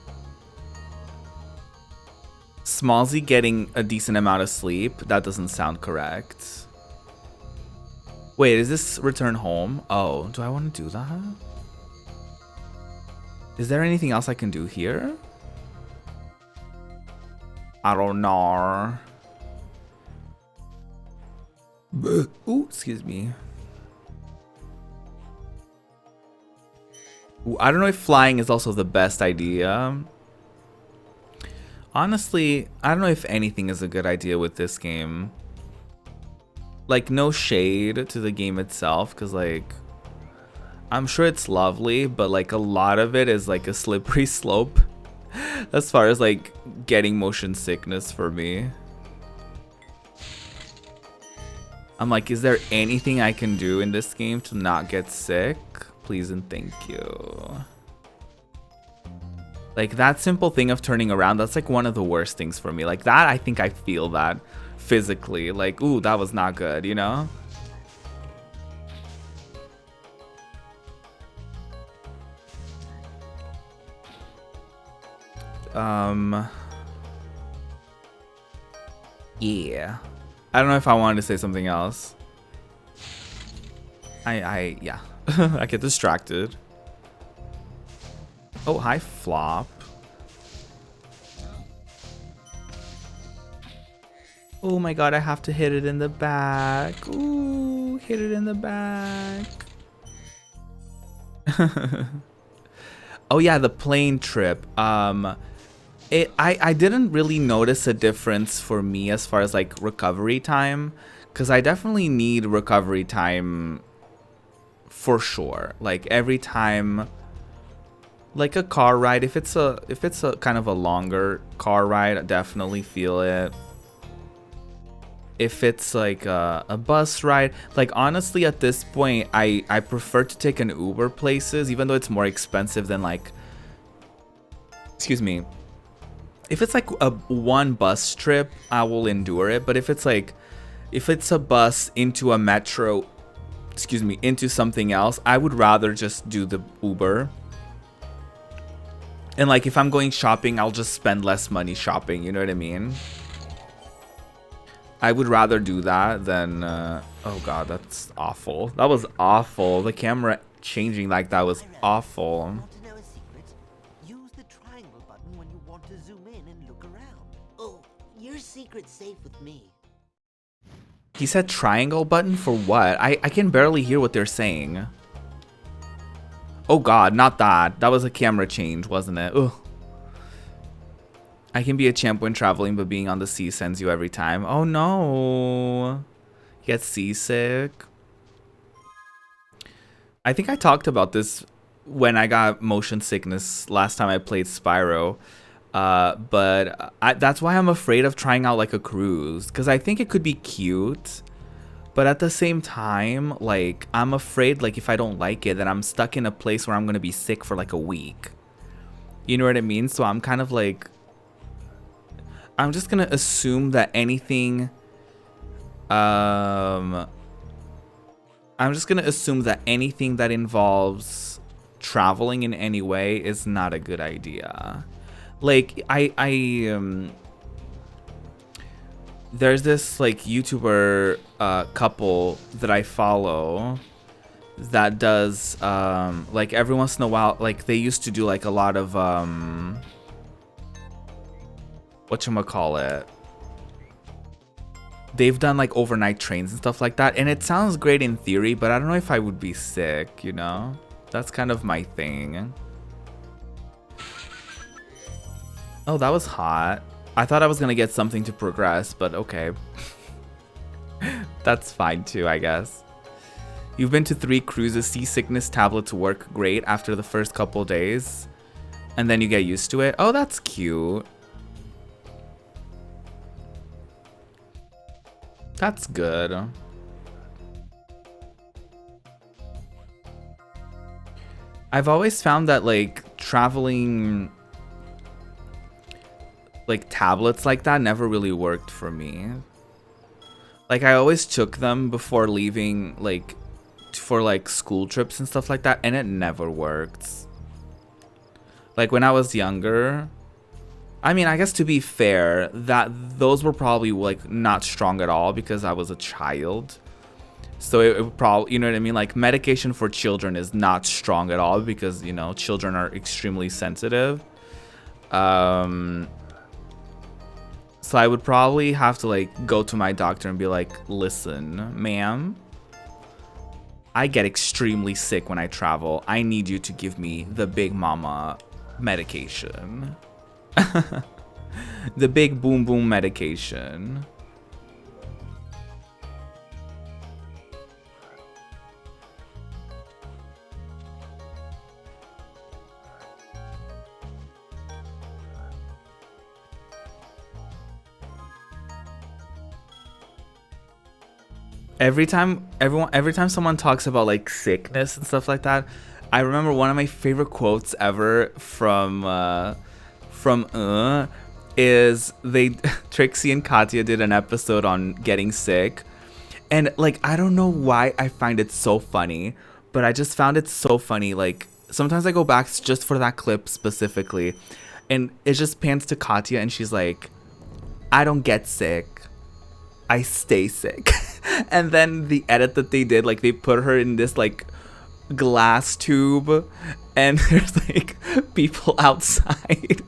Smallsy getting a decent amount of sleep. That doesn't sound correct. Wait, is this return home? Oh, do I want to do that? Is there anything else I can do here? I don't know. Ooh, excuse me. Ooh, I don't know if flying is also the best idea. Honestly, I don't know if anything is a good idea with this game. Like, no shade to the game itself, because like, I'm sure it's lovely, but like a lot of it is like a slippery slope as far as like getting motion sickness for me. I'm like, is there anything I can do in this game to not get sick? Please and thank you. Like, that simple thing of turning around, that's like one of the worst things for me. Like that, I think I feel that physically. Like, ooh, that was not good, you know? Yeah. I don't know if I wanted to say something else. Yeah. I get distracted. Oh, hi, Flop. Oh my god, I have to hit it in the back. Ooh, hit it in the back. Oh yeah, the plane trip. I didn't really notice a difference for me as far as like recovery time, because I definitely need recovery time for sure. Like every time, like a car ride, if it's a kind of a longer car ride, I definitely feel it. If it's like a bus ride, like honestly at this point I prefer to take an Uber places, even though it's more expensive than like, excuse me, if it's like a one bus trip, I will endure it. But if it's a bus into a metro, excuse me, into something else, I would rather just do the Uber. And like if I'm going shopping, I'll just spend less money shopping, you know what I mean? I would rather do that than oh god, that's awful. That was awful. The camera changing like that was awful. Want to know a secret? Use the triangle button when you want to zoom in and look around. Oh, your secret's safe with me. He said triangle button for what? I can barely hear what they're saying. Oh god, not that. That was a camera change, wasn't it? Ugh. I can be a champ when traveling, but being on the sea sends you every time. Oh no. You get seasick. I think I talked about this when I got motion sickness last time I played Spyro. But that's why I'm afraid of trying out like a cruise, because I think it could be cute. But at the same time, like, I'm afraid, like, if I don't like it, then I'm stuck in a place where I'm going to be sick for, like, a week. You know what I mean? So I'm kind of, like, I'm just going to assume that anything, I'm just gonna assume that anything that involves traveling in any way is not a good idea. Like there's this like YouTuber couple that I follow that does like every once in a while, like they used to do like a lot of whatchamacallit, they've done like overnight trains and stuff like that, and it sounds great in theory, but I don't know if I would be sick, you know? That's kind of my thing. Oh, that was hot. I thought I was gonna get something to progress, but okay. That's fine too, I guess. You've been to 3 cruises. Seasickness tablets work great after the first couple days, and then you get used to it. Oh, that's cute. That's good. I've always found that like traveling like tablets like that never really worked for me. Like I always took them before leaving, like for like school trips and stuff like that, and it never worked. Like when I was younger, I mean, I guess to be fair, that those were probably like not strong at all because I was a child. So it would probably, you know what I mean? Like medication for children is not strong at all because, you know, children are extremely sensitive. So I would probably have to like go to my doctor and be like, listen, ma'am, I get extremely sick when I travel. I need you to give me the Big Mama medication. The big boom boom medication. Every time someone talks about like sickness and stuff like that, I remember one of my favorite quotes ever from is Trixie and Katya did an episode on getting sick, and like I don't know why I find it so funny, but I just found it so funny. Like sometimes I go back just for that clip specifically, and it just pans to Katya and she's like, I don't get sick, I stay sick. And then the edit that they did, like they put her in this like glass tube and there's like people outside.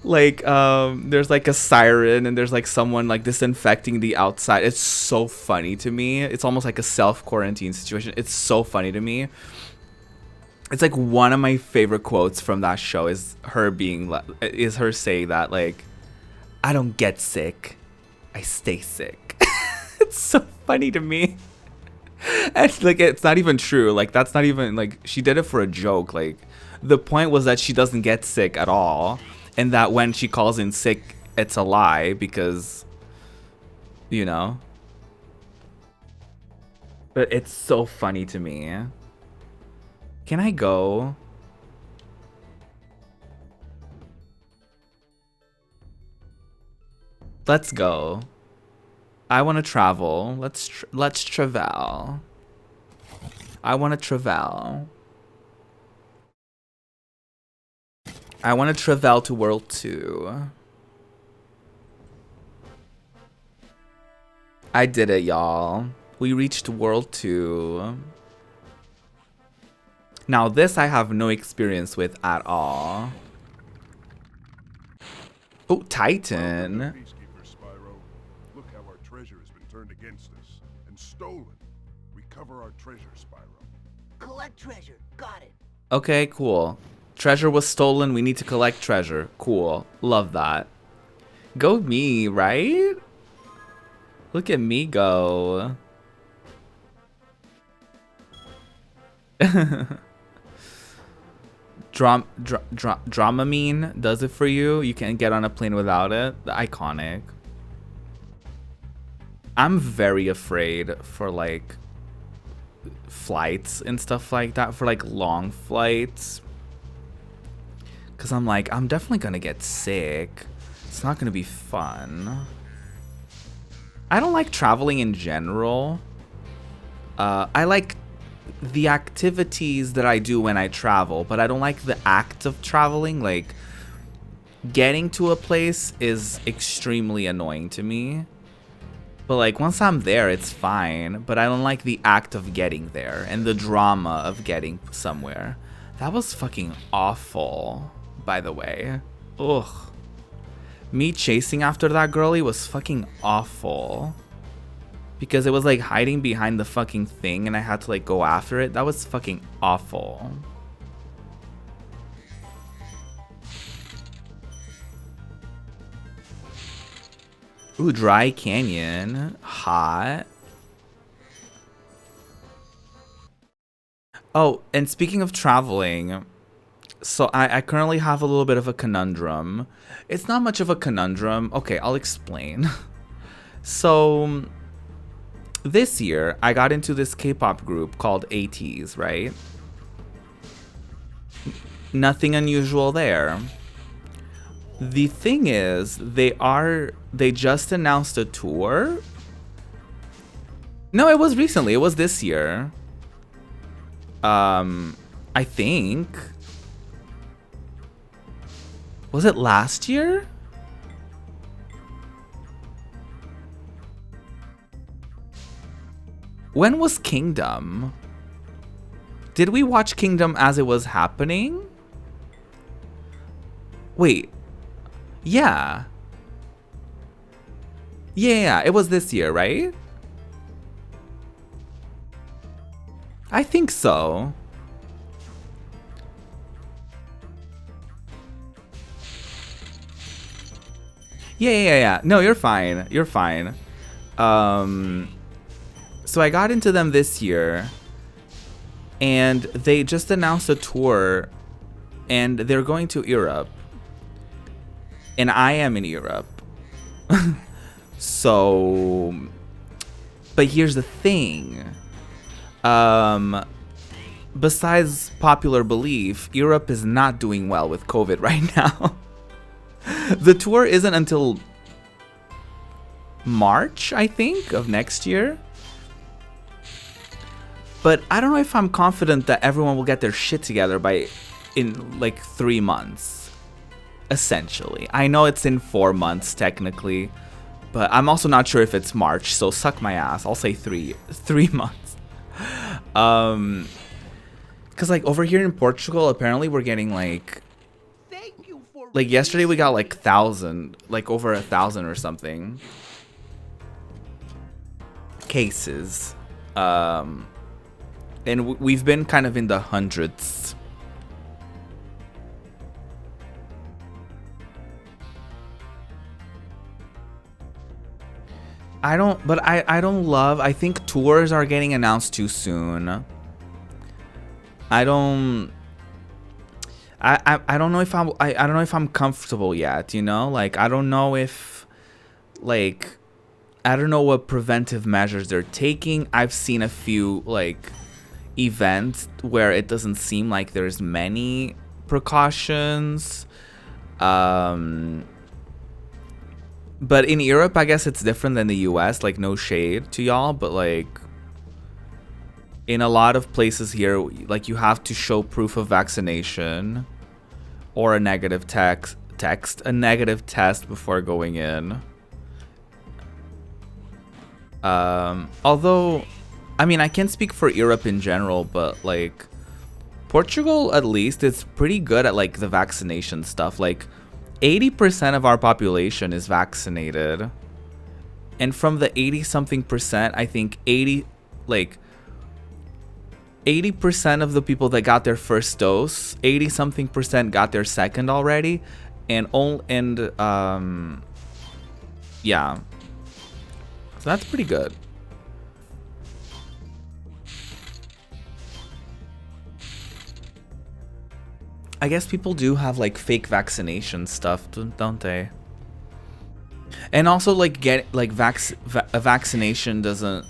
Like there's like a siren and there's like someone like disinfecting the outside. It's so funny to me. It's almost like a self-quarantine situation. It's so funny to me. It's like one of my favorite quotes from that show is her saying that like, I don't get sick, I stay sick. It's so funny to me. And like it's not even true. Like that's not even like, she did it for a joke. Like the point was that she doesn't get sick at all, and that when she calls in sick, it's a lie because, you know. But it's so funny to me. Can I go? Let's go. I want to travel. Let's travel. I want to travel. I want to travel to World 2. I did it, y'all. We reached World 2. Now this I have no experience with at all. Oh, Titan. Look how our treasure has been turned against us and stolen. Recover our treasure, Spyro. Collect treasure. Got it. Okay, cool. Treasure was stolen. We need to collect treasure. Cool. Love that. Go me, right? Look at me go. Dramamine does it for you. You can't get on a plane without it. Iconic. I'm very afraid for like flights and stuff like that, for like long flights, because I'm like, I'm definitely gonna get sick. It's not gonna be fun. I don't like traveling in general. I like the activities that I do when I travel, but I don't like the act of traveling. Like, getting to a place is extremely annoying to me. But like, once I'm there, it's fine. But I don't like the act of getting there and the drama of getting somewhere. That was fucking awful, by the way. Ugh. Me chasing after that girlie was fucking awful. Because it was like hiding behind the fucking thing and I had to like go after it. That was fucking awful. Ooh, Dry Canyon. Hot. Oh, and speaking of traveling, so I currently have a little bit of a conundrum. It's not much of a conundrum. Okay, I'll explain. So, this year, I got into this K-pop group called ATEEZ, right? Nothing unusual there. The thing is, they just announced a tour. No, it was recently. It was this year. I think. Was it last year? When was Kingdom? Did we watch Kingdom as it was happening? Wait. Yeah. Yeah, it was this year, right? I think so. Yeah. No, you're fine. You're fine. So I got into them this year, and they just announced a tour, and they're going to Europe. And I am in Europe. So, but here's the thing. Besides popular belief, Europe is not doing well with COVID right now. The tour isn't until March, I think, of next year. But I don't know if I'm confident that everyone will get their shit together in like 3 months. Essentially. I know it's in 4 months technically, but I'm also not sure if it's March, so suck my ass. I'll say 3 months. Cause like over here in Portugal, apparently we're getting like yesterday we got like 1,000, like over 1,000 or something cases. And we've been kind of in the hundreds. I think tours are getting announced too soon. I don't know if I'm comfortable yet, you know? Like, I don't know if, like, I don't know what preventive measures they're taking. I've seen a few, like, events where it doesn't seem like there's many precautions. But in Europe, I guess it's different than the US. Like, no shade to y'all, but, like, in a lot of places here, like, you have to show proof of vaccination or a negative a negative test before going in. Although, I mean, I can't speak for Europe in general, but, like, Portugal, at least, is pretty good at, like, the vaccination stuff. Like, 80% of our population is vaccinated. And from the 80-something%, I think 80% of the people that got their first dose, 80-something% got their second already, yeah. So that's pretty good. I guess people do have like fake vaccination stuff, don't they? And also, like, a vaccination doesn't.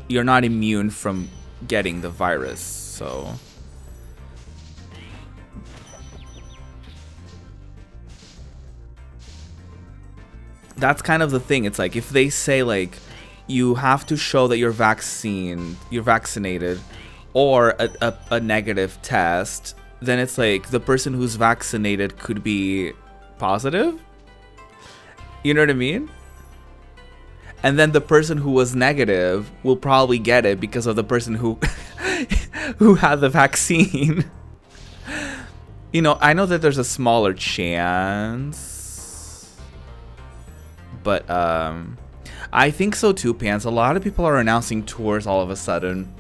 You're not immune from getting the virus, so. That's kind of the thing. It's like if they say like you have to show that you're vaccinated, or a negative test, then it's like the person who's vaccinated could be positive. You know what I mean? And then the person who was negative will probably get it because of the person who who had the vaccine. You know, I know that there's a smaller chance, but I think so too, Pants. A lot of people are announcing tours all of a sudden.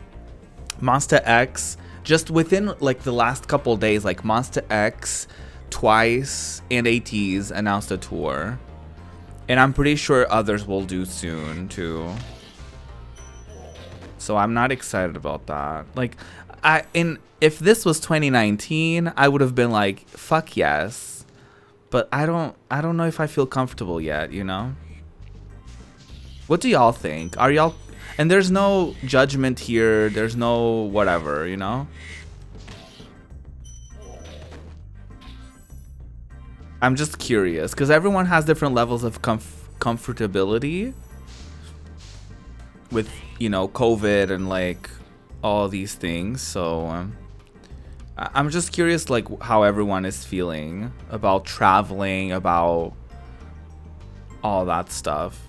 Monster X, just within like the last couple days, like Monster X, Twice, and ATEEZ announced a tour. And I'm pretty sure others will do soon too. So I'm not excited about that. Like, if this was 2019, I would have been like, fuck yes. But I don't know if I feel comfortable yet, you know? What do y'all think? Are y'all... And there's no judgment here. There's no whatever, you know? I'm just curious, because everyone has different levels of comfortability with, you know, COVID and like all these things. So I'm just curious, like, how everyone is feeling about traveling, about all that stuff.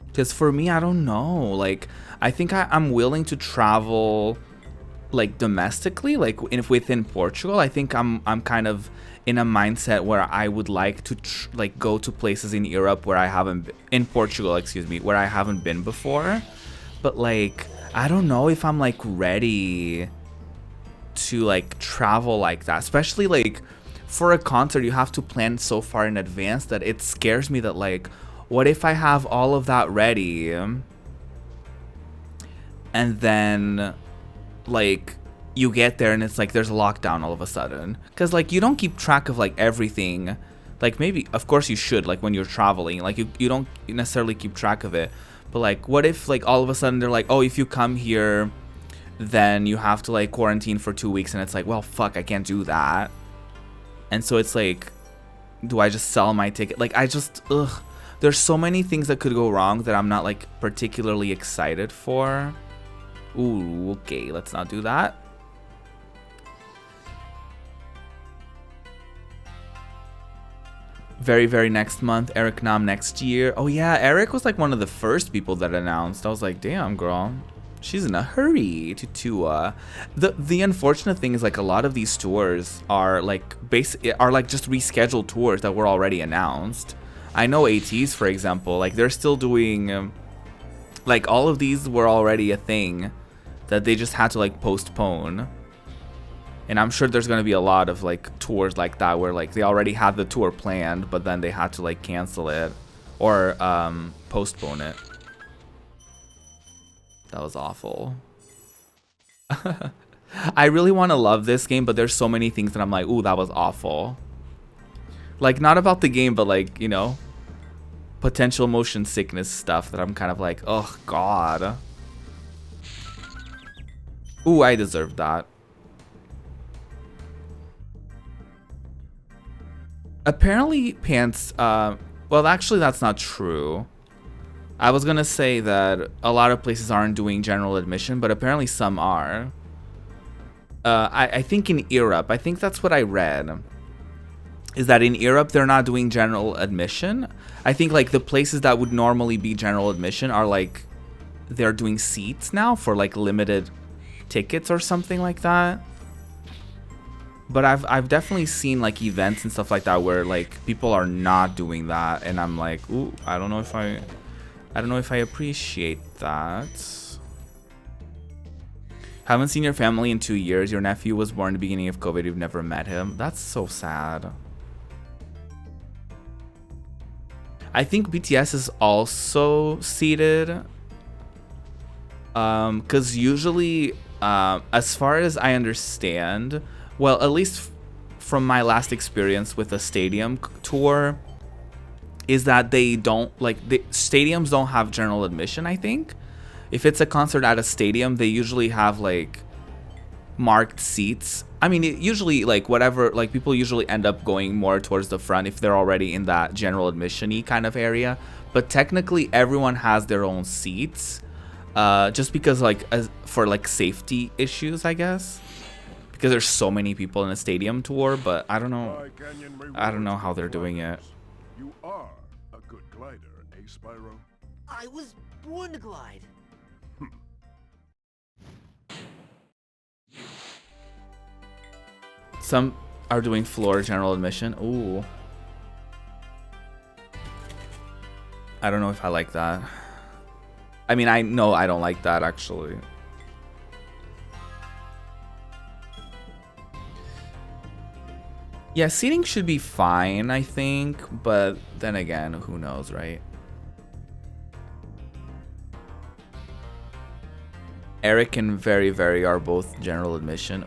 Because for me, I don't know. Like, I think I'm willing to travel, like, domestically, like within Portugal. I think I'm kind of in a mindset where I would like to like go to places in Europe where I haven't in Portugal, excuse me, where I haven't been before. But like, I don't know if I'm like ready to like travel like that, especially like for a concert. You have to plan so far in advance that it scares me that like, what if I have all of that ready and then like you get there and it's like there's a lockdown all of a sudden, because like you don't keep track of like everything. Like, maybe of course you should, like when you're traveling, like you don't necessarily keep track of it, but like what if like all of a sudden they're like, oh, if you come here then you have to like quarantine for 2 weeks, and it's like, well, fuck, I can't do that. And so it's like, do I just sell my ticket? Like, I just there's so many things that could go wrong that I'm not like particularly excited for. Ooh, okay, let's not do that. Very, very next month. Eric Nam next year. Oh yeah, Eric was like one of the first people that announced. I was like, damn, girl, she's in a hurry to tour. The unfortunate thing is like a lot of these tours are like just rescheduled tours that were already announced. I know ATEEZ, for example, like they're still doing like all of these were already a thing that they just had to like postpone. And I'm sure there's going to be a lot of like tours like that where like they already had the tour planned, but then they had to like cancel it or postpone it. That was awful. I really want to love this game, but there's so many things that I'm like, ooh, that was awful. Like, not about the game, but like, you know, potential motion sickness stuff that I'm kind of like, oh god. Ooh, I deserved that. Apparently, Pants, well, actually, that's not true. I was gonna say that a lot of places aren't doing general admission, but apparently some are. I think in Europe, I think that's what I read, is that in Europe, they're not doing general admission. I think, like, the places that would normally be general admission are, like, they're doing seats now for, like, limited tickets or something like that. But I've definitely seen like events and stuff like that where like people are not doing that, and I'm like, ooh, I don't know if I appreciate that. Haven't seen your family in 2 years. Your nephew was born at the beginning of COVID. You've never met him. That's so sad. I think BTS is also seated. Because usually, as far as I understand, well, at least from my last experience with a stadium tour, is that they don't, like, the stadiums don't have general admission, I think. If it's a concert at a stadium, they usually have, like, marked seats I mean, usually, like, whatever, like, people usually end up going more towards the front if they're already in that general admission-y kind of area. But technically, everyone has their own seats, just because, like, for, like, safety issues, I guess. Because there's so many people in a stadium tour, but I don't know. I don't know how they're doing it. You are a good glider, eh, Spyro? I was born to glide. Some are doing floor general admission. Ooh. I don't know if I like that. I mean, I know I don't like that, actually. Yeah, seating should be fine, I think. But then again, who knows, right? Eric and Very Very are both general admission.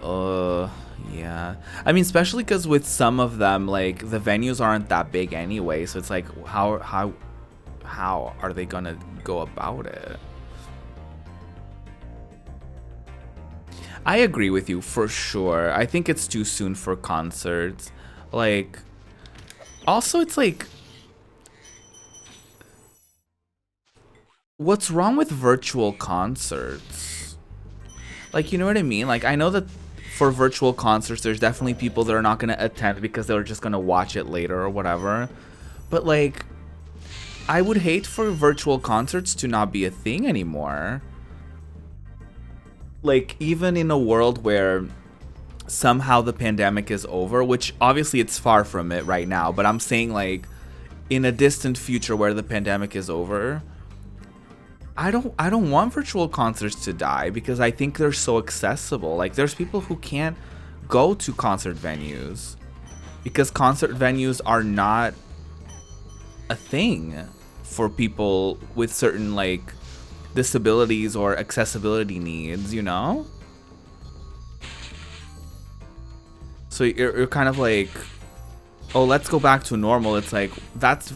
Yeah. I mean, especially because with some of them, like, the venues aren't that big anyway. So it's like, how are they gonna go about it? I agree with you for sure. I think it's too soon for concerts. Like, also it's like, what's wrong with virtual concerts? Like, you know what I mean? Like, I know that for virtual concerts, there's definitely people that are not going to attend because they're just going to watch it later or whatever. But, like, I would hate for virtual concerts to not be a thing anymore. Like, even in a world where somehow the pandemic is over, which obviously it's far from it right now, but I'm saying, like, in a distant future where the pandemic is over, I don't want virtual concerts to die because I think they're so accessible. Like, there's people who can't go to concert venues because concert venues are not a thing for people with certain, like, disabilities or accessibility needs, you know? So you're kind of like, oh, let's go back to normal. It's like, that's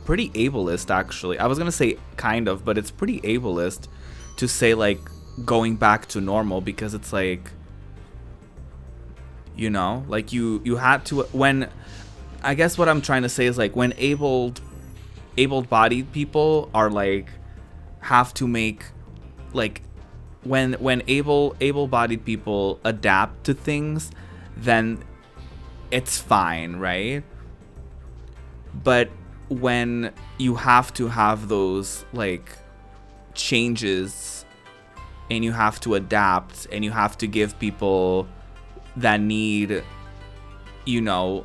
pretty ableist, actually. I was gonna say kind of, but it's pretty ableist to say, like, going back to normal, because it's like, you know, like, you had to, when, I guess what I'm trying to say is, like, when able-bodied people are, like, have to make, like, when able-bodied people adapt to things, then it's fine, right? But when you have to have those, like, changes and you have to adapt and you have to give people that need, you know,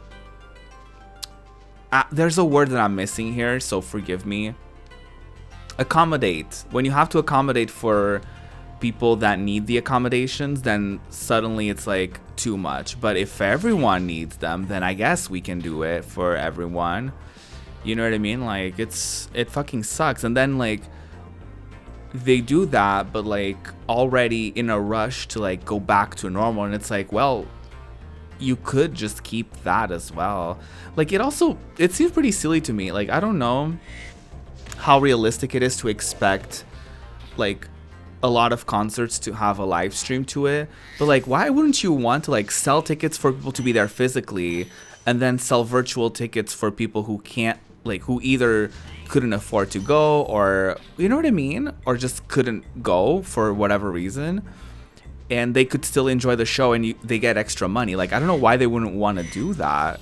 there's a word that I'm missing here, so forgive me. Accommodate. When you have to accommodate for people that need the accommodations, then suddenly it's, like, too much. But if everyone needs them, then I guess we can do it for everyone. You know what I mean? Like, it fucking sucks. And then, like, they do that, but, like, already in a rush to, like, go back to normal, and it's like, well, you could just keep that as well. Like, it seems pretty silly to me. Like, I don't know how realistic it is to expect, like, a lot of concerts to have a live stream to it, but, like, why wouldn't you want to, like, sell tickets for people to be there physically and then sell virtual tickets for people who can't, like, who either couldn't afford to go, or, you know what I mean, or just couldn't go for whatever reason, and they could still enjoy the show and they get extra money. Like, I don't know why they wouldn't want to do that.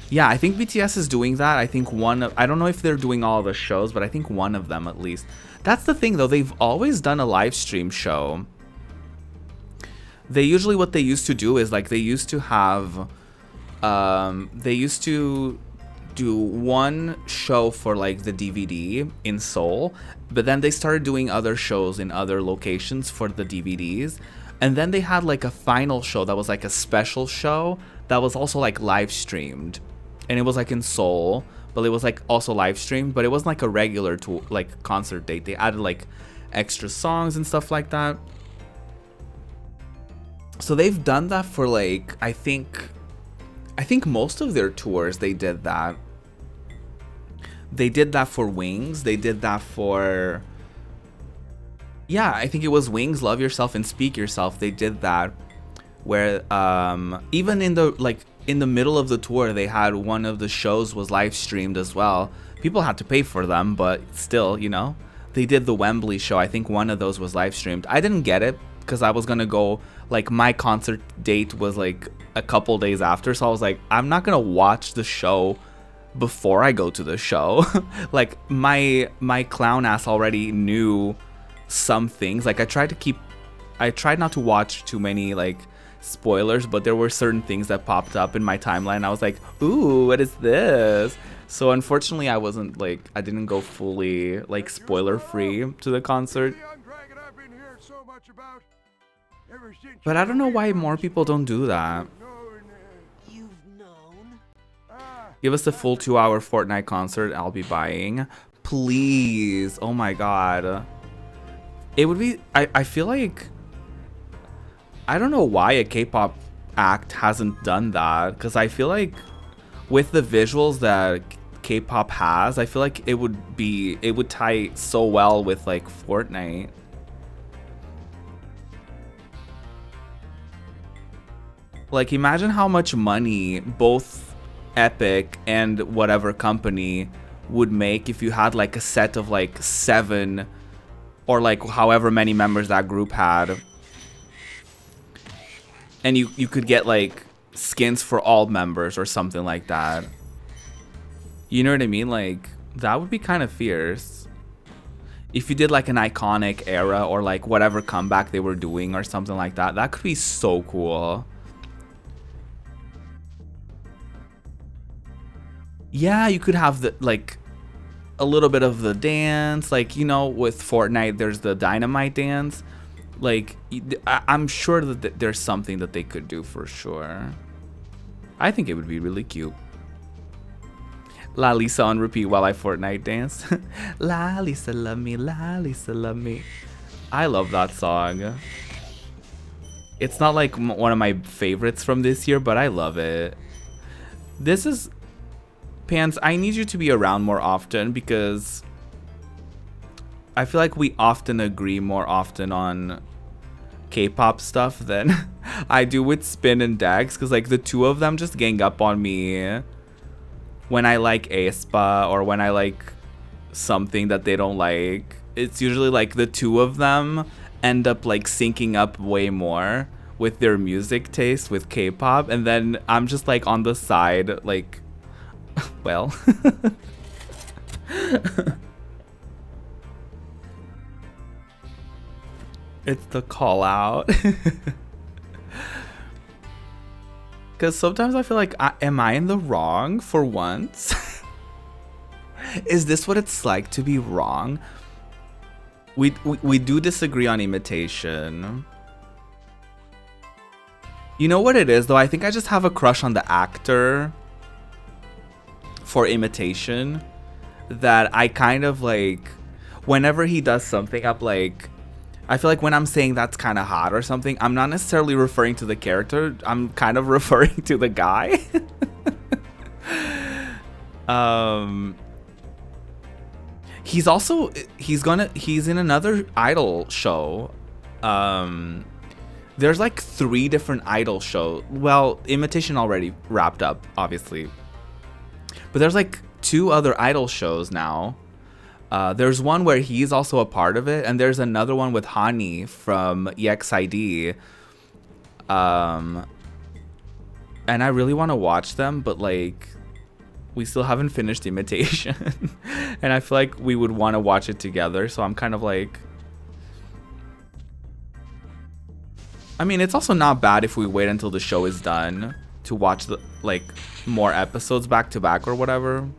Yeah, I think BTS is doing that. I think I don't know if they're doing all the shows, but I think one of them at least. That's the thing, though. They've always done a live stream show. What they used to do is, like, they used to have, they used to do one show for, like, the DVD in Seoul, but then they started doing other shows in other locations for the DVDs. And then they had, like, a final show that was, like, a special show that was also, like, live streamed. And it was, like, in Seoul, but it was, like, also live streamed, but it wasn't, like, a regular like, concert date. They added, like, extra songs and stuff like that. So they've done that for, like, I think most of their tours, they did that. They did that for Wings. They did that for, yeah, I think it was Wings, Love Yourself and Speak Yourself. They did that. where even in the middle of the tour, they had one of the shows was live streamed as well. People had to pay for them, but still, you know, they did the Wembley show. I think one of those was live streamed. I didn't get it because I was gonna go, like, my concert date was like a couple days after, so I was like, I'm not gonna watch the show before I go to the show. Like, my clown ass already knew some things. Like, I tried not to watch too many like spoilers, but there were certain things that popped up in my timeline. I was like, ooh, what is this? So unfortunately, I didn't go fully like spoiler free to the concert. But I don't know why more people don't do that. You've known? Give us the full 2-hour Fortnite concert. I'll be buying. Please. Oh my god. It would be... I feel like... I don't know why a K-pop act hasn't done that. Because I feel like with the visuals that K-pop has, I feel like it would tie so well with like Fortnite. Like, imagine how much money both Epic and whatever company would make if you had like a set of like 7 or like however many members that group had. And you could get like skins for all members or something like that. You know what I mean? Like, that would be kind of fierce. If you did like an iconic era or like whatever comeback they were doing or something like that, that could be so cool. Yeah, you could have the like a little bit of the dance, like, you know, with Fortnite there's the dynamite dance. Like, I'm sure that there's something that they could do for sure. I think it would be really cute. La Lisa on repeat while I Fortnite dance. La Lisa love me, La Lisa love me. I love that song. It's not like one of my favorites from this year, but I love it. This is... Pants, I need you to be around more often because I feel like we often agree more often on K-pop stuff than I do with Spin and Dex, because like the two of them just gang up on me when I like aespa or when I like something that they don't like. It's usually like the two of them end up like syncing up way more with their music taste with K-pop, and then I'm just like on the side like, well. It's the call out. Because sometimes I feel like, am I in the wrong for once? Is this what it's like to be wrong? We do disagree on imitation. You know what it is though? I think I just have a crush on the actor for imitation, that I kind of like, whenever he does something, I'm like, I feel like when I'm saying that's kind of hot or something, I'm not necessarily referring to the character, I'm kind of referring to the guy. He's also, he's in another Idol show. There's like 3 different Idol shows. Well, imitation already wrapped up, obviously. But there's like 2 other Idol shows now. There's one where he's also a part of it, and there's another one with Hani from EXID. And I really want to watch them, but like, we still haven't finished imitation. And I feel like we would want to watch it together, so I'm kind of like... I mean, it's also not bad if we wait until the show is done to watch the like more episodes back to back or whatever.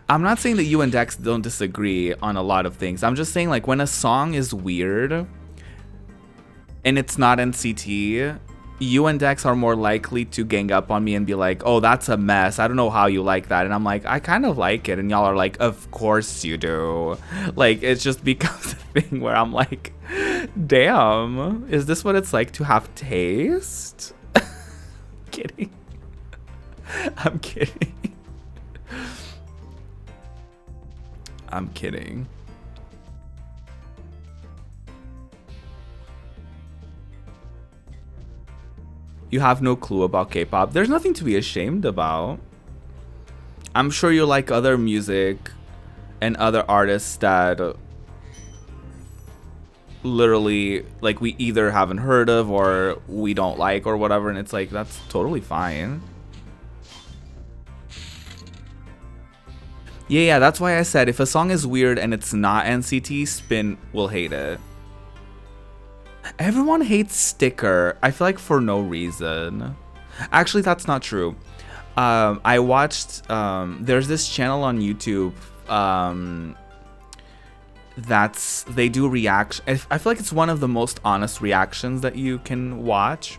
I'm not saying that you and Dex don't disagree on a lot of things. I'm just saying, like, when a song is weird and it's not NCT, you and Dex are more likely to gang up on me and be like, oh, that's a mess, I don't know how you like that. And I'm like, I kind of like it. And y'all are like, of course you do. Like, it just becomes a thing where I'm like, damn, is this what it's like to have taste? Kidding. I'm kidding. I'm kidding. You have no clue about K-pop. There's nothing to be ashamed about. I'm sure you like other music and other artists that literally like we either haven't heard of or we don't like or whatever, and it's like that's totally fine. Yeah, that's why I said if a song is weird and it's not NCT, Spin will hate it. Everyone hates Sticker, I feel like for no reason. Actually, that's not true. I watched there's this channel on YouTube they do reaction. I feel like it's one of the most honest reactions that you can watch,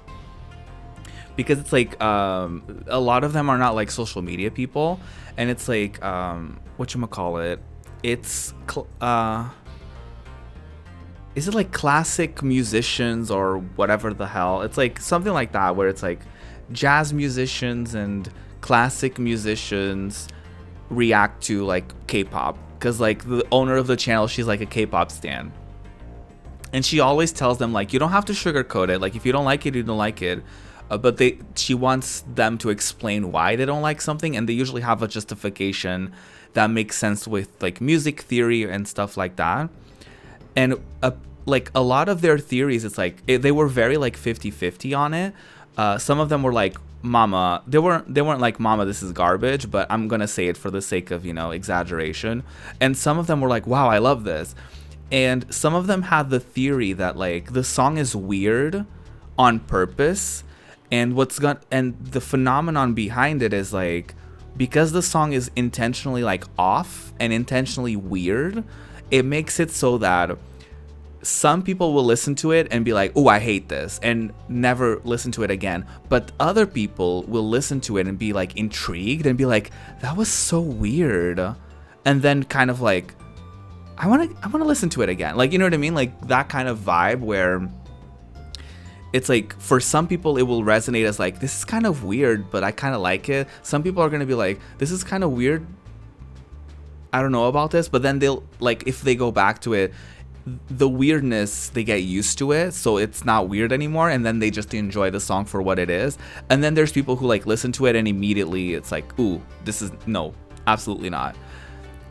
because it's like a lot of them are not like social media people, and it's like whatchamacallit, it's is it like classic musicians or whatever the hell, it's like something like that, where it's like jazz musicians and classic musicians react to like K-pop, because like the owner of the channel, she's like a K-pop stan, and she always tells them like you don't have to sugarcoat it, like if you don't like it, you don't like it, but she wants them to explain why they don't like something, and they usually have a justification that makes sense with like music theory and stuff like that. And like a lot of their theories, it's like they were very like 50-50 on it. Some of them were like, mama, they weren't like, mama, this is garbage, but I'm gonna say it for the sake of, you know, exaggeration. And some of them were like, wow, I love this. And some of them had the theory that like the song is weird on purpose, and the phenomenon behind it is like, because the song is intentionally like off and intentionally weird, it makes it so that some people will listen to it and be like, oh, I hate this, and never listen to it again. But other people will listen to it and be like intrigued and be like, that was so weird. And then kind of like, I want to listen to it again. Like, you know what I mean? Like that kind of vibe where it's like, for some people it will resonate as like, this is kind of weird, but I kind of like it. Some people are going to be like, this is kind of weird, I don't know about this. But then they'll like, if they go back to it, the weirdness, they get used to it, so it's not weird anymore, and then they just enjoy the song for what it is. And then there's people who like listen to it and immediately it's like, ooh, this is no, absolutely not.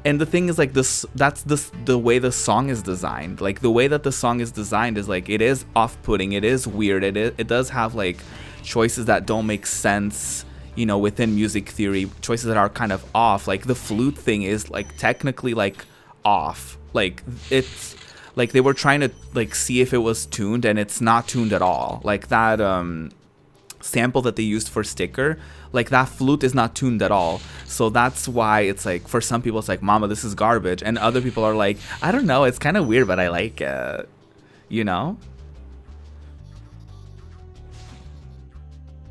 And the thing is like the way the song is designed. Like the way that the song is designed is like, it is off-putting, it is weird, it does have like choices that don't make sense, you know, within music theory, choices that are kind of off. Like the flute thing is like technically like off, like it's like they were trying to like see if it was tuned, and it's not tuned at all. Like that sample that they used for Sticker, like that flute is not tuned at all. So that's why it's like, for some people it's like, mama, this is garbage, and other people are like, I don't know, it's kind of weird, but I like it, you know?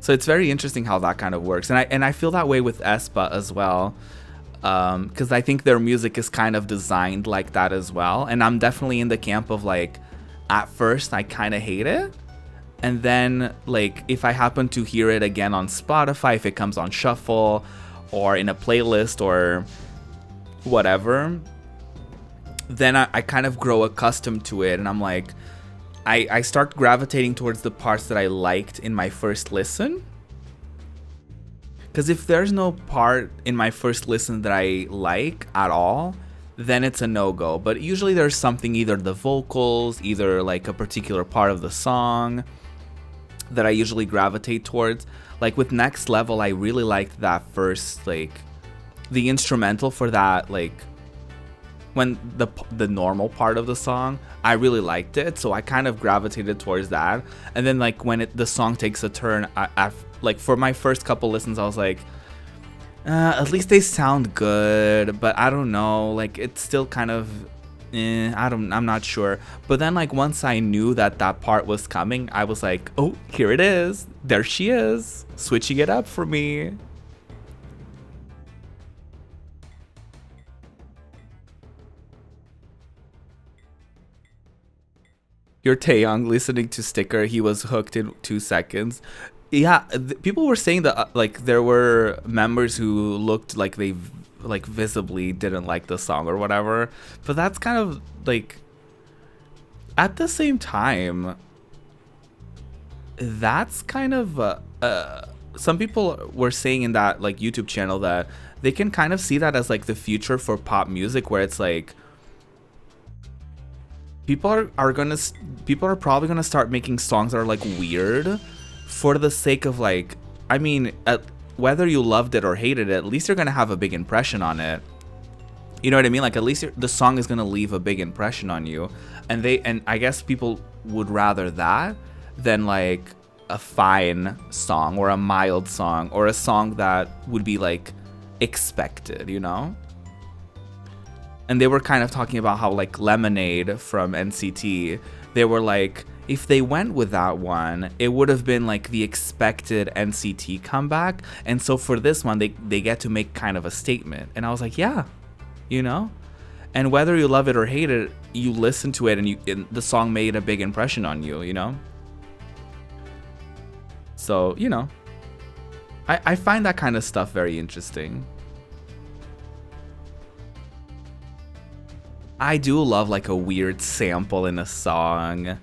So it's very interesting how that kind of works, and I feel that way with aespa as well, because I think their music is kind of designed like that as well. And I'm definitely in the camp of like, at first I kind of hate it, and then like if I happen to hear it again on Spotify, if it comes on shuffle or in a playlist or whatever, then I kind of grow accustomed to it, and I'm like, I start gravitating towards the parts that I liked in my first listen. Because if there's no part in my first listen that I like at all, then it's a no-go. But usually there's something, either the vocals, either like a particular part of the song that I usually gravitate towards. Like with Next Level, I really liked that first, like the instrumental for that, like when the normal part of the song, I really liked it, so I kind of gravitated towards that. And then like when the song takes a turn, like for my first couple listens, I was like, at least they sound good, but I don't know, like it's still kind of I'm not sure. But then like once I knew that part was coming, I was like, oh, here it is, there she is, switching it up for me. Your Taeyong listening to Sticker, he was hooked in 2 seconds. Yeah, people were saying that like there were members who looked like they like visibly didn't like the song or whatever. But that's kind of like, at the same time, that's kind of some people were saying in that like YouTube channel that they can kind of see that as like the future for pop music, where it's like people are probably gonna start making songs that are like weird for the sake of like, I mean, whether you loved it or hated it, at least you're gonna have a big impression on it. You know what I mean? Like at least the song is gonna leave a big impression on you, and I guess people would rather that than like a fine song or a mild song or a song that would be like expected, you know? And they were kind of talking about how like Lemonade from NCT, they were like, if they went with that one, it would have been like the expected NCT comeback. And so for this one, they get to make kind of a statement. And I was like, yeah, you know? And whether you love it or hate it, you listen to it and the song made a big impression on you, you know? So, you know, I find that kind of stuff very interesting. I do love like a weird sample in a song.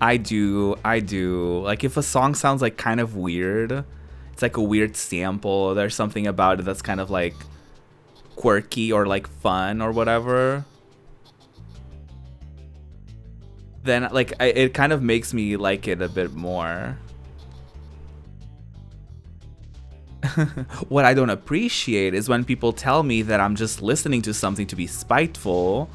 I do. Like if a song sounds like kind of weird, it's like a weird sample, there's something about it that's kind of like quirky or like fun or whatever, then like it kind of makes me like it a bit more. What I don't appreciate is when people tell me that I'm just listening to something to be spiteful.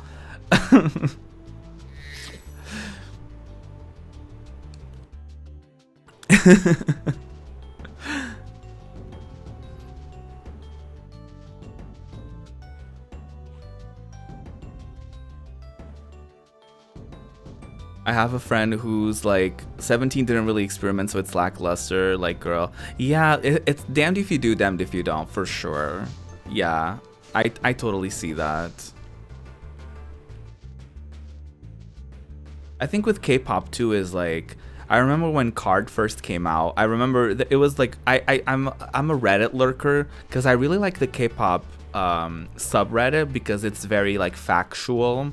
I have a friend who's like 17, didn't really experiment, so it's lackluster. Like, girl, yeah, it's damned if you do, damned if you don't, for sure. Yeah, I totally see that. I think with K-pop too is like, I remember when Card first came out. I remember it was like I'm a Reddit lurker because I really like the K-pop subreddit because it's very like factual.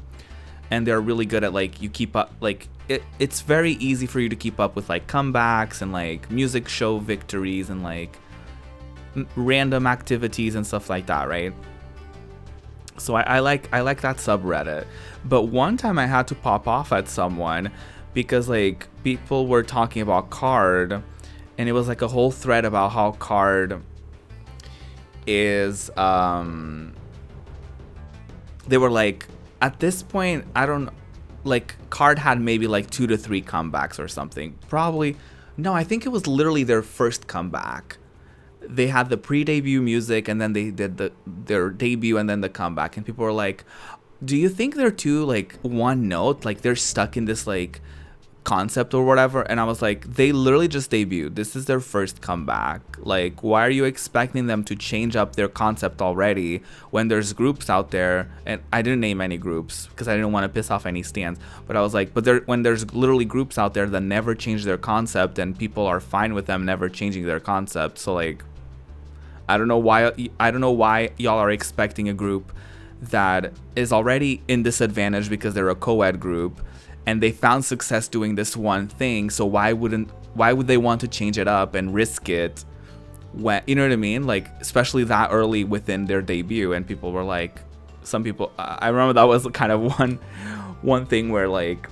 And they're really good at like, you keep up, like it's very easy for you to keep up with like comebacks and like music show victories and like random activities and stuff like that, right? So I like that subreddit. But one time I had to pop off at someone because like people were talking about Card, and it was like a whole thread about how Card is they were like, at this point, I don't, like, Card had maybe like 2 to 3 comebacks or something. Probably, no, I think it was literally their first comeback. They had the pre-debut music, and then they did their debut and then the comeback. And people were like, do you think they're too, like, one note? Like, they're stuck in this, like, concept or whatever? And I was like, they literally just debuted. This is their first comeback. Like, why are you expecting them to change up their concept already when there's groups out there? And I didn't name any groups because I didn't want to piss off any stands, but I was like, but when there's literally groups out there that never change their concept and people are fine with them never changing their concept. So like, I don't know why y'all are expecting a group that is already in disadvantage because they're a co-ed group and they found success doing this one thing, so why would they want to change it up and risk it when, you know what I mean? Like, especially that early within their debut. And people were like, some people, I remember that was kind of one thing where like,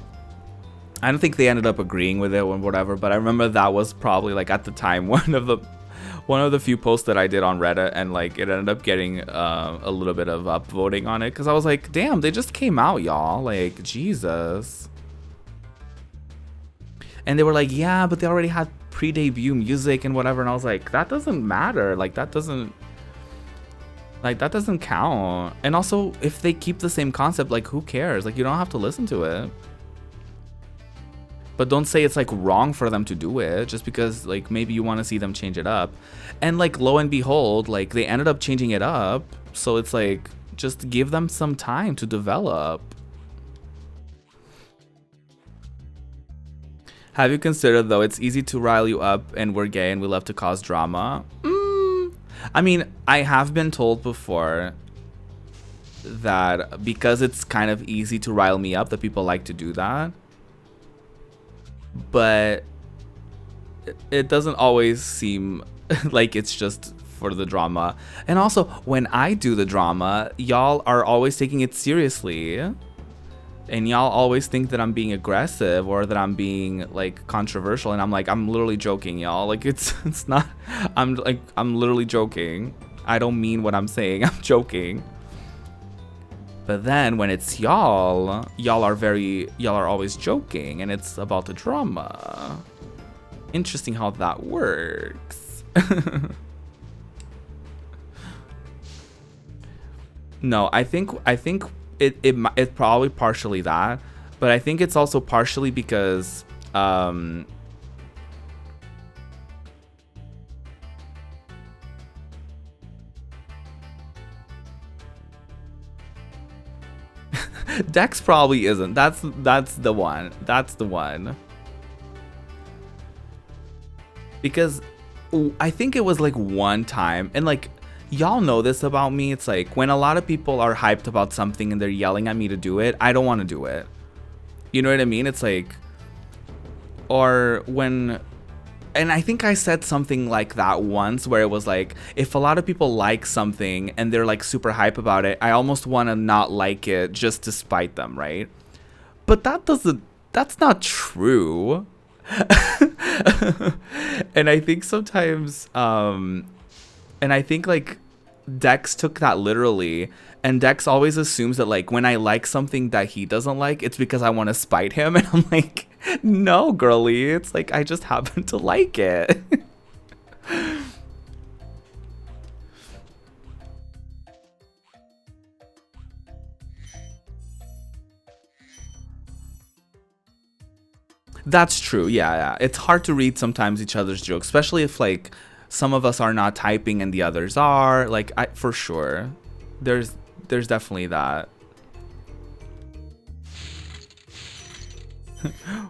I don't think they ended up agreeing with it or whatever, but I remember that was probably like at the time one of the few posts that I did on Reddit, and like it ended up getting a little bit of upvoting on it because I was like, damn, they just came out, y'all, like, Jesus. And they were like, yeah, but they already had pre-debut music and whatever. And I was like, that doesn't matter. Like, that doesn't count. And also, if they keep the same concept, like, who cares? Like, you don't have to listen to it. But don't say it's like wrong for them to do it just because like maybe you want to see them change it up. And like, lo and behold, like they ended up changing it up. So it's like, just give them some time to develop. Have you considered, though, it's easy to rile you up and we're gay and we love to cause drama? I mean, I have been told before that because it's kind of easy to rile me up, that people like to do that. But it doesn't always seem like it's just for the drama. And also, when I do the drama, y'all are always taking it seriously. And y'all always think that I'm being aggressive or that I'm being like controversial, and I'm like, I'm literally joking, y'all. Like it's not, I'm literally joking. I don't mean what I'm saying. I'm joking. But then when it's y'all are always joking, and it's about the drama. Interesting how that works. No, I think it's probably partially that, but I think it's also partially because Dex probably isn't. That's the one. That's the one. Because I think it was like one time, and like y'all know this about me, it's like when a lot of people are hyped about something and they're yelling at me to do it, I don't want to do it. You know what I mean? It's like, or when, and I think I said something like that once where it was like, if a lot of people like something and they're like super hype about it, I almost want to not like it just to spite them, right? But that's not true. And I think sometimes, and I think like Dex took that literally, and Dex always assumes that like when I like something that he doesn't like, it's because I want to spite him, and I'm like, no, girly, it's like I just happen to like it. That's true. Yeah. It's hard to read sometimes each other's jokes, especially if like some of us are not typing and the others are. Like, for sure, there's definitely that.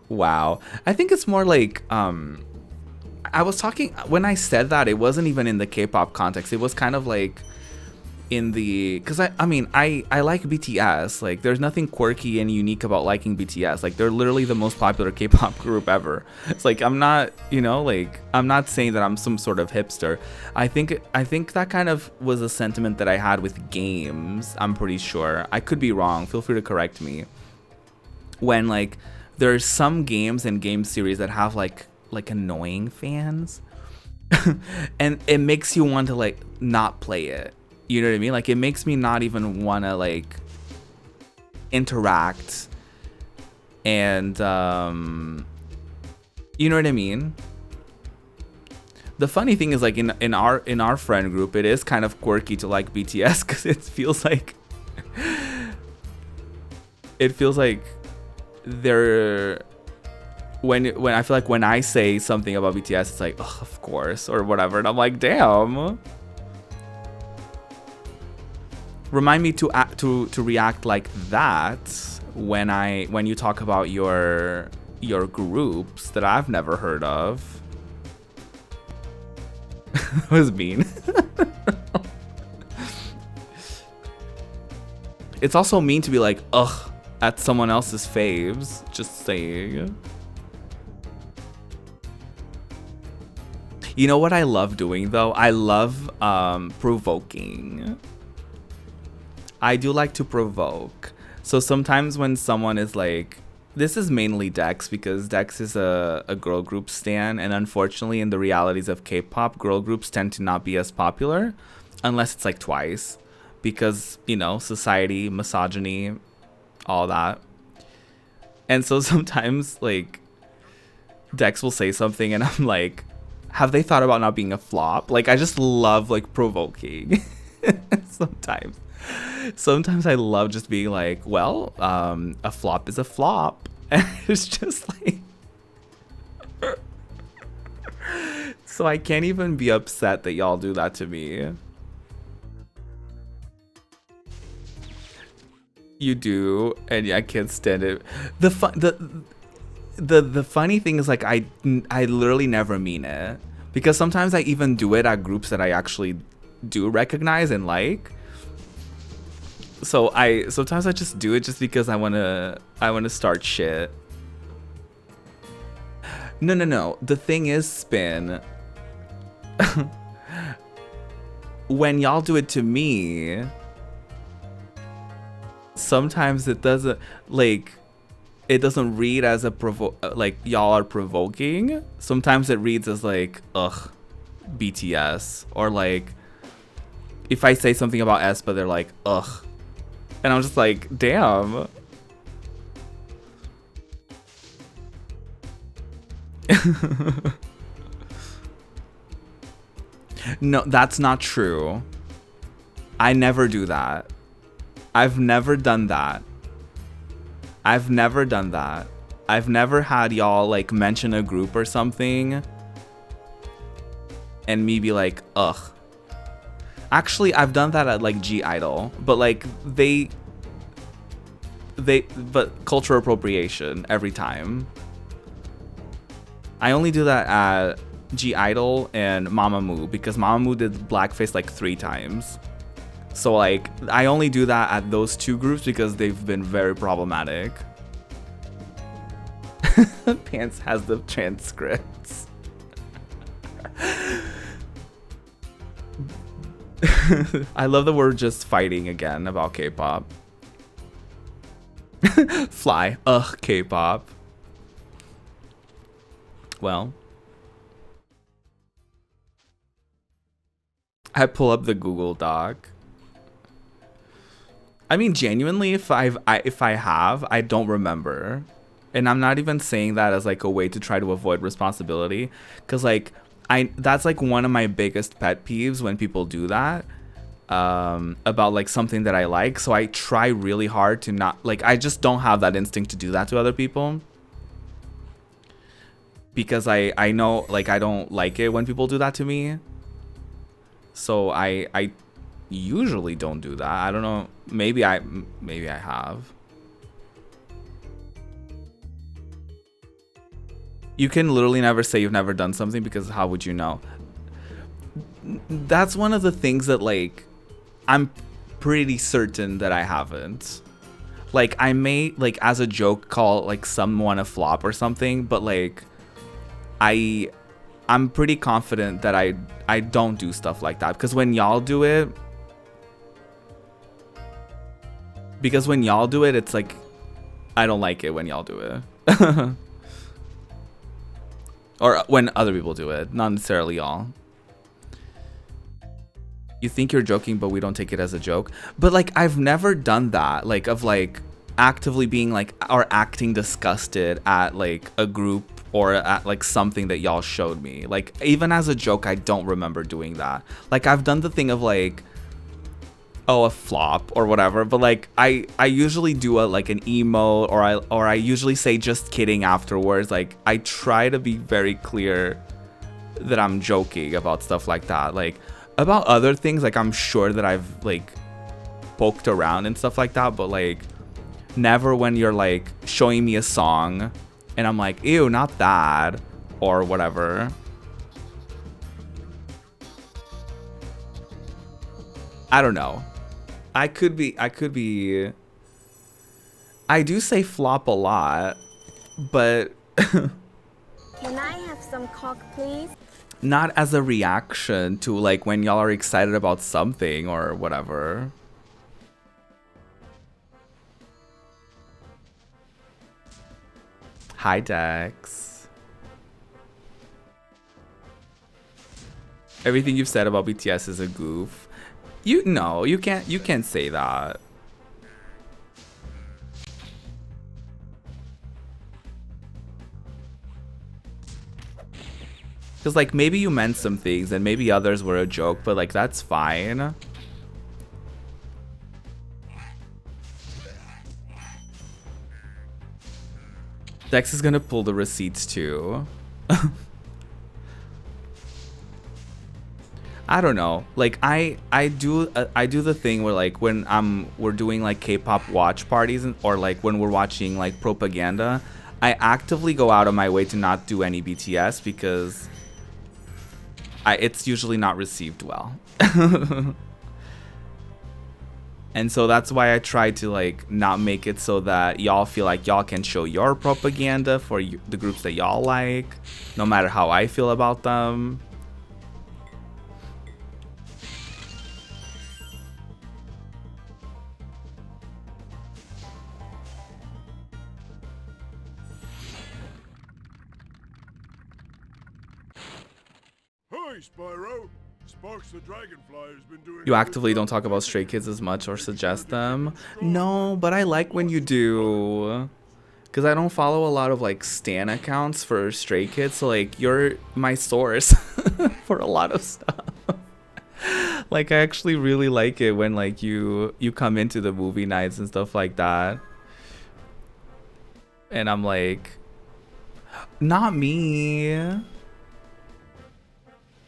Wow. I think it's more like I was talking when I said that, it wasn't even in the K-pop context. It was kind of like in the, because I mean I like BTS. Like there's nothing quirky and unique about liking BTS. Like they're literally the most popular K-pop group ever. It's like I'm not, you know, like I'm not saying that I'm some sort of hipster. I think that kind of was a sentiment that I had with games. I'm pretty sure. I could be wrong. Feel free to correct me. When like there's some games and game series that have like annoying fans and it makes you want to like not play it. You know what I mean? Like it makes me not even want to like interact, and you know what I mean? The funny thing is like in our friend group, it is kind of quirky to like BTS because it feels like they're when I feel like when I say something about BTS, it's like, oh, of course, or whatever, and I'm like, damn. Remind me to react like that when you talk about your groups that I've never heard of. That was mean. It's also mean to be like, ugh, at someone else's faves. Just saying. You know what I love doing though? I love provoking. I do like to provoke. So sometimes when someone is like, this is mainly Dex because Dex is a girl group stan, and unfortunately in the realities of K-pop, girl groups tend to not be as popular unless it's like Twice, because, you know, society, misogyny, all that. And so sometimes like Dex will say something and I'm like, have they thought about not being a flop? Like I just love like provoking. Sometimes I love just being like, well, a flop is a flop. And it's just like, so I can't even be upset that y'all do that to me. You do, and yeah, I can't stand it. The funny thing is like I literally never mean it, because sometimes I even do it at groups that I actually do recognize and like. So sometimes I just do it just because I wanna start shit. No. The thing is, Spin, when y'all do it to me, sometimes it doesn't, like, it doesn't read as a like y'all are provoking. Sometimes it reads as like, ugh, BTS, or like if I say something about aespa, they're like, ugh, and I'm just like, damn. No, that's not true. I never do that. I've never done that. I've never done that. I've never had y'all like mention a group or something and me be like, ugh. Actually, I've done that at like G Idol, but like but cultural appropriation every time. I only do that at G Idol and Mamamoo because Mamamoo did blackface like 3 times. So like I only do that at those 2 groups because they've been very problematic. Pants has the transcripts. I love that we're just fighting again about K-pop. Fly. Ugh, K-pop. Well, I pull up the Google Doc. I mean, genuinely, if I have, I don't remember. And I'm not even saying that as like a way to try to avoid responsibility, because like that's like one of my biggest pet peeves when people do that about like something that I like. So I try really hard to not, like, I just don't have that instinct to do that to other people, because I know like I don't like it when people do that to me. So I usually don't do that. I don't know. Maybe I have. You can literally never say you've never done something because how would you know? That's one of the things that like I'm pretty certain that I haven't. Like I may like as a joke call like someone a flop or something, but like I'm pretty confident that I don't do stuff like that, because when y'all do it, it's like I don't like it when y'all do it. Or when other people do it, not necessarily y'all. You think you're joking, but we don't take it as a joke. But like I've never done that, like of like actively being like or acting disgusted at like a group or at like something that y'all showed me. Like even as a joke, I don't remember doing that. Like I've done the thing of like, oh, a flop or whatever, but like I usually do a like an emote, or I usually say just kidding afterwards. Like I try to be very clear that I'm joking about stuff like that. Like about other things, like I'm sure that I've like poked around and stuff like that, but like never when you're like showing me a song and I'm like, ew, not that, or whatever. I don't know. I could be. I do say flop a lot, but Can I have some coke, please? Not as a reaction to like when y'all are excited about something or whatever. Hi, Dex. Everything you've said about BTS is a goof. You can't say that. Because like maybe you meant some things and maybe others were a joke, but like that's fine. Dex is gonna pull the receipts too. I don't know. Like I do the thing where like when we're doing like K-pop watch parties or like when we're watching like propaganda, I actively go out of my way to not do any BTS because it's usually not received well. And so that's why I try to like not make it so that y'all feel like y'all can show your propaganda for the groups that y'all like, no matter how I feel about them. Hi, Spyro. Sparks the Dragonfly has been doing. You actively don't talk about Stray Kids as much or suggest them. No, but I like when you do. Because I don't follow a lot of like Stan accounts for Stray Kids. So like you're my source for a lot of stuff. Like I actually really like it when like you come into the movie nights and stuff like that. And I'm like, not me.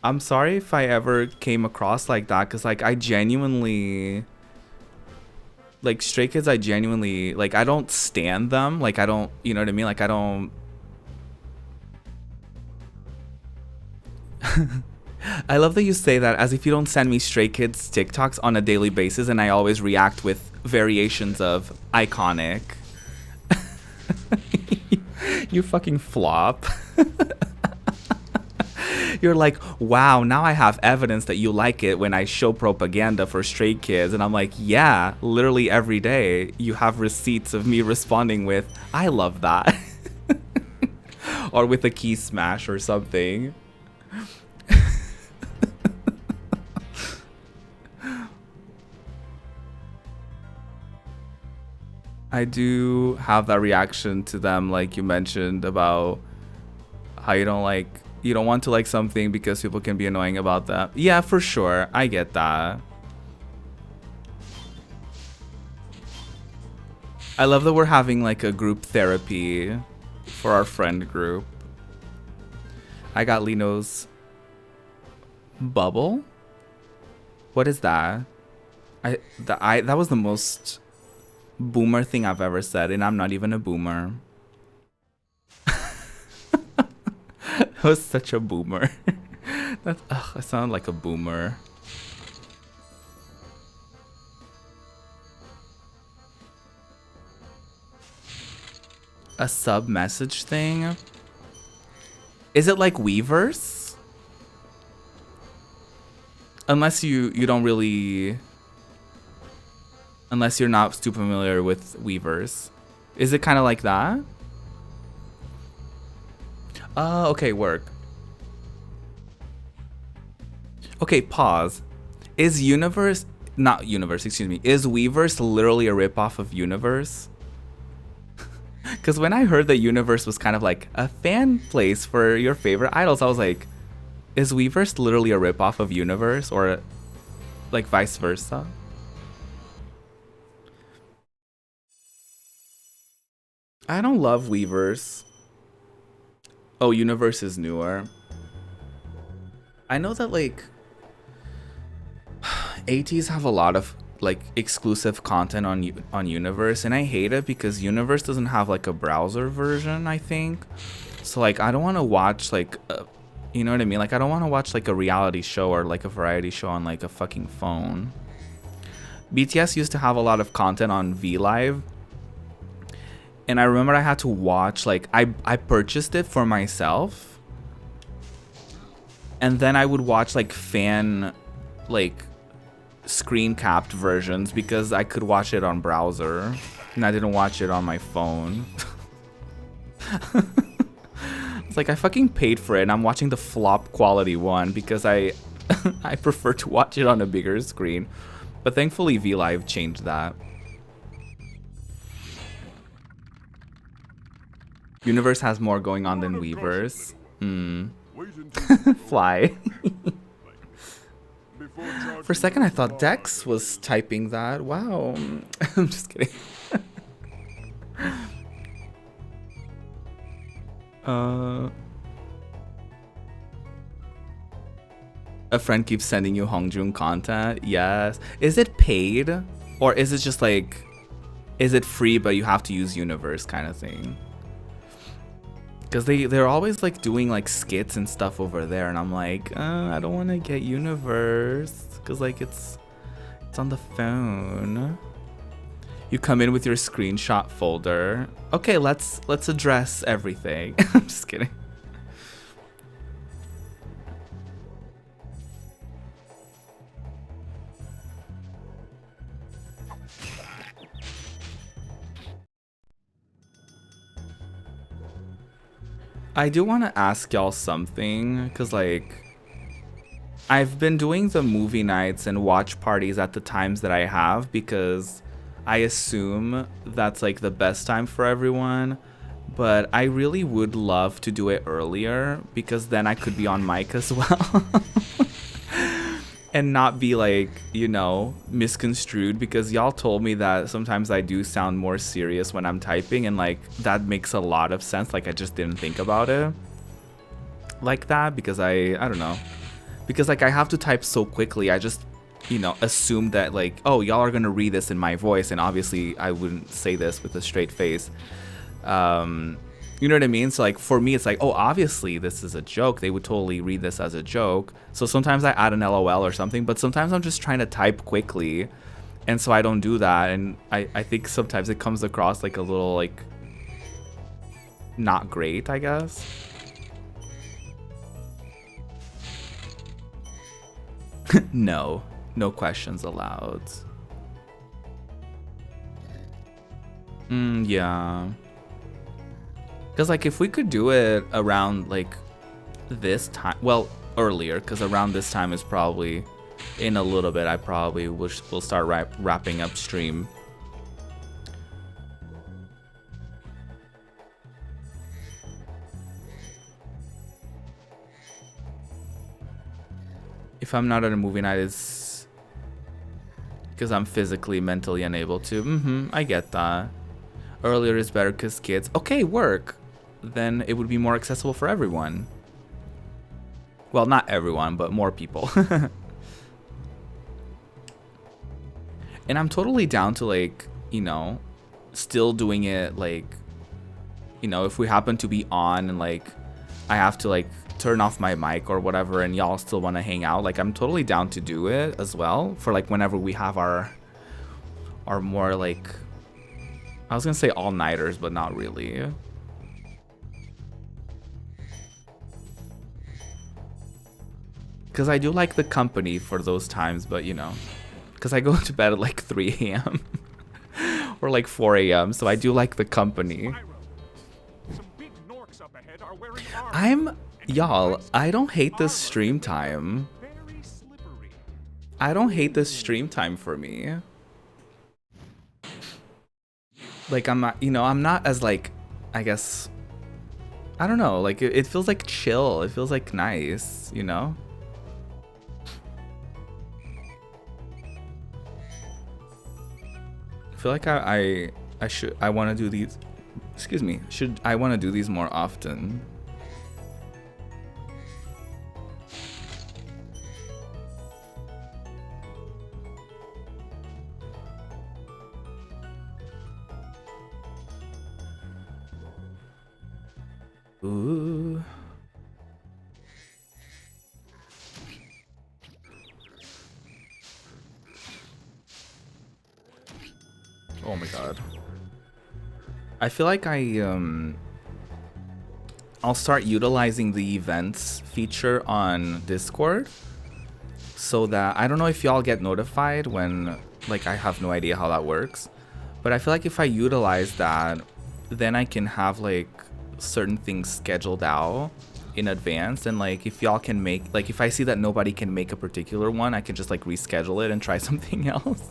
I'm sorry if I ever came across like that, because like I genuinely like Stray Kids, I genuinely like, I don't stan them, like I don't, you know what I mean, like I don't I love that you say that as if you don't send me Stray Kids TikToks on a daily basis and I always react with variations of iconic. You fucking flop. You're like, wow, now I have evidence that you like it when I show propaganda for Stray Kids. And I'm like, yeah, literally every day you have receipts of me responding with, I love that. Or with a key smash or something. I do have that reaction to them, like you mentioned, about how you don't want to like something because people can be annoying about that. Yeah, for sure. I get that. I love that we're having like a group therapy for our friend group. I got Lino's bubble. What is that? That was the most boomer thing I've ever said, and I'm not even a boomer. I was such a boomer. I sound like a boomer. A sub message thing? Is it like Weverse? Unless you don't really... Unless you're not too familiar with Weverse. Is it kind of like that? Okay, work. Okay, pause. Is Weverse literally a ripoff of Universe? Because when I heard that Universe was kind of like a fan place for your favorite idols, I was like, is Weverse literally a ripoff of Universe, or like vice versa? I don't love Weverse. Oh, Universe is newer. I know that like ATs have a lot of like exclusive content on Universe, and I hate it because Universe doesn't have like a browser version, I think. So like I don't want to watch like you know what I mean? Like I don't want to watch like a reality show or like a variety show on like a fucking phone. BTS used to have a lot of content on VLive. And I remember I had to watch, like, I purchased it for myself. And then I would watch, like, fan, like, screen capped versions because I could watch it on browser. And I didn't watch it on my phone. It's like, I fucking paid for it and I'm watching the flop quality one because I prefer to watch it on a bigger screen. But thankfully, VLive changed that. Universe has more going on than Weverse. Fly. For a second, I thought Dex was typing that. Wow. I'm just kidding. A friend keeps sending you Hongjun content. Yes. Is it paid? Or is it just like, is it free but you have to use Universe kind of thing? Because they're always like doing like skits and stuff over there, and I'm like, I don't want to get Universe because like it's It's on the phone. You come in with your screenshot folder. Okay, let's address everything. I'm just kidding. I do want to ask y'all something, because like I've been doing the movie nights and watch parties at the times that I have because I assume that's like the best time for everyone, but I really would love to do it earlier because then I could be on mic as well. And not be like, you know, misconstrued, because y'all told me that sometimes I do sound more serious when I'm typing, and like that makes a lot of sense. Like I just didn't think about it like that because I don't know, because like I have to type so quickly. I just, you know, assume that like, oh, y'all are gonna read this in my voice, and obviously I wouldn't say this with a straight face. You know what I mean? So like for me, it's like, oh, obviously this is a joke. They would totally read this as a joke. So sometimes I add an LOL or something, but sometimes I'm just trying to type quickly, and so I don't do that. And I think sometimes it comes across like a little like not great, I guess. No questions allowed. Yeah. Because like if we could do it around like this time, well, earlier, because around this time is probably in a little bit. I probably will start wrapping up stream. If I'm not at a movie night, it's because I'm physically, mentally unable to. I get that. Earlier is better because kids. Okay, work. Then it would be more accessible for everyone. Well, not everyone, but more people. And I'm totally down to like, you know, still doing it like, you know, if we happen to be on and like I have to like turn off my mic or whatever and y'all still want to hang out, like I'm totally down to do it as well for like whenever we have our more like, I was gonna say all-nighters, but not really. Because I do like the company for those times, but you know, because I go to bed at like 3 a.m. or like 4 a.m. So I do like the company. Y'all, I don't hate this stream time. I don't hate this stream time for me. Like I'm not, you know, I'm not as like, I guess, I don't know, like it feels like chill. It feels like nice, you know? I feel like I want to do these, excuse me, I want to do these more often. Ooh. Oh my god. I feel like I'll start utilizing the events feature on Discord so that I don't know if y'all get notified when, like, I have no idea how that works, but I feel like if I utilize that, then I can have like certain things scheduled out in advance, and like if y'all can make, like if I see that nobody can make a particular one, I can just like reschedule it and try something else.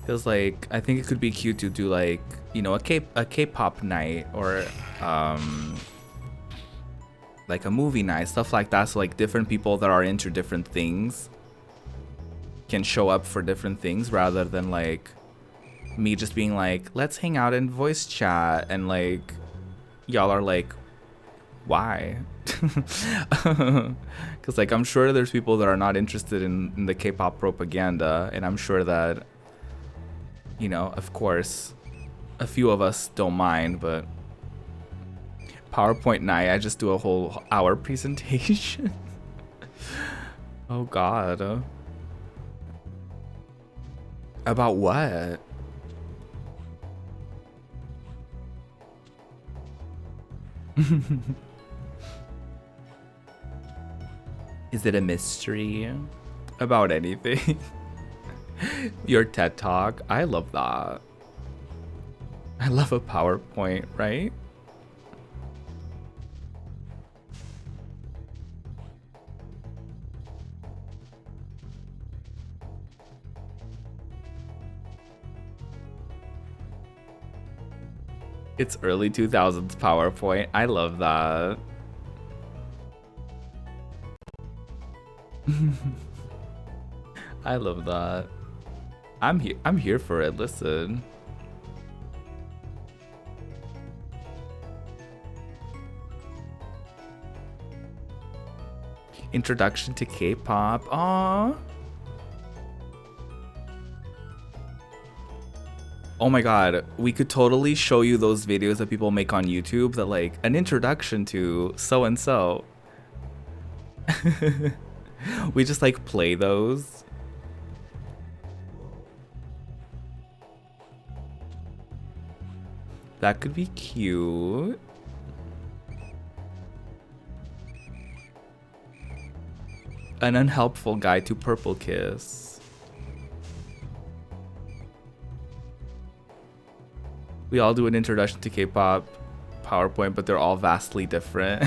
Because like I think it could be cute to do like, you know, a K-pop night or like a movie night, stuff like that, so like different people that are into different things can show up for different things, rather than like me just being like, let's hang out and voice chat, and like y'all are like, why? Because like I'm sure there's people that are not interested in the K-pop propaganda, and I'm sure that, you know, of course a few of us don't mind, but PowerPoint night, I just do a whole hour presentation. Oh God. About what? Is it a mystery? About anything? Your TED Talk? I love that. I love a PowerPoint, right? It's early 2000s PowerPoint. I love that. I love that. I'm here for it. Listen. Introduction to K-pop. Aww. Oh my god, we could totally show you those videos that people make on YouTube that like an introduction to so and so. We just like play those. That could be cute. An unhelpful guide to Purple Kiss. We all do an introduction to K-pop PowerPoint, but they're all vastly different.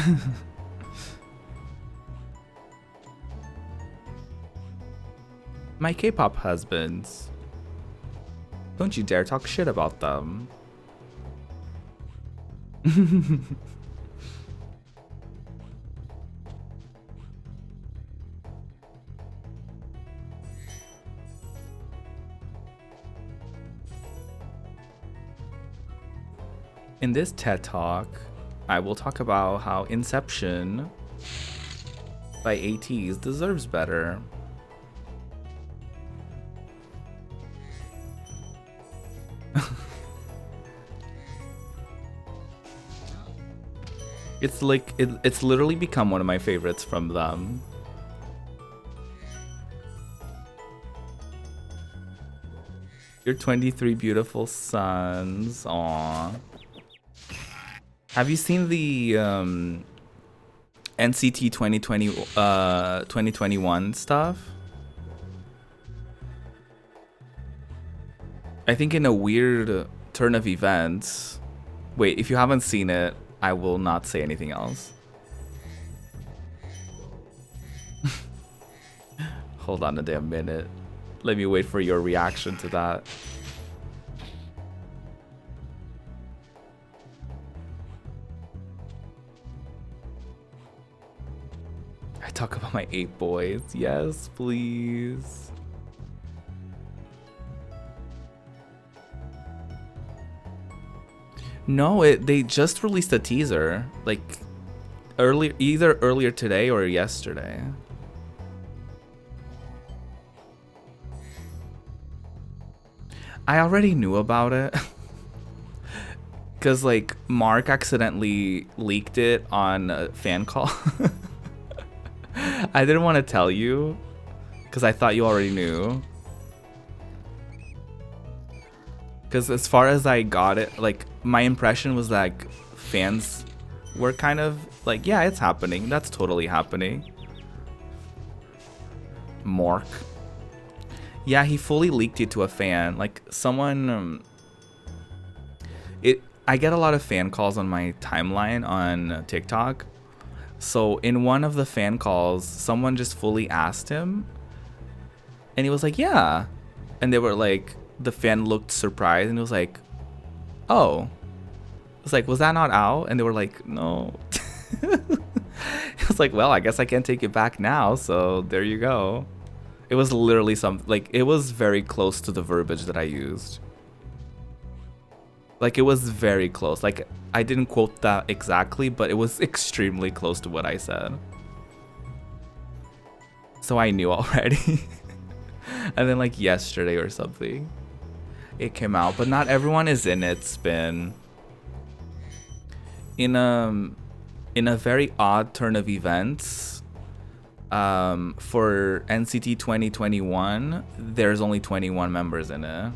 My K-pop husbands. Don't you dare talk shit about them. In this TED Talk, I will talk about how Inception by ATEEZ deserves better. It's like it's literally become one of my favorites from them. Your 23 beautiful sons. Aww. Have you seen the NCT 2021 stuff? I think in a weird turn of events. Wait, if you haven't seen it, I will not say anything else. Hold on a damn minute. Let me wait for your reaction to that. I talk about my 8 boys. Yes, please. No, they just released a teaser, like either earlier today or yesterday. I already knew about it because like Mark accidentally leaked it on a fan call. I didn't want to tell you because I thought you already knew. Because as far as I got it, like my impression was like fans were kind of like, yeah, it's happening. That's totally happening. Mork. Yeah, he fully leaked it to a fan. Like someone, I get a lot of fan calls on my timeline on TikTok. So in one of the fan calls, someone just fully asked him, and he was like, yeah. And they were like, the fan looked surprised and it was like, oh. It's like, was that not out? And they were like, no. It was like, well, I guess I can't take it back now, so there you go. It was literally it was very close to the verbiage that I used. Like, it was very close. Like, I didn't quote that exactly, but it was extremely close to what I said. So I knew already. And then like yesterday or something, it came out, but not everyone is in it, Spin. In a very odd turn of events, For NCT 2021, there's only 21 members in it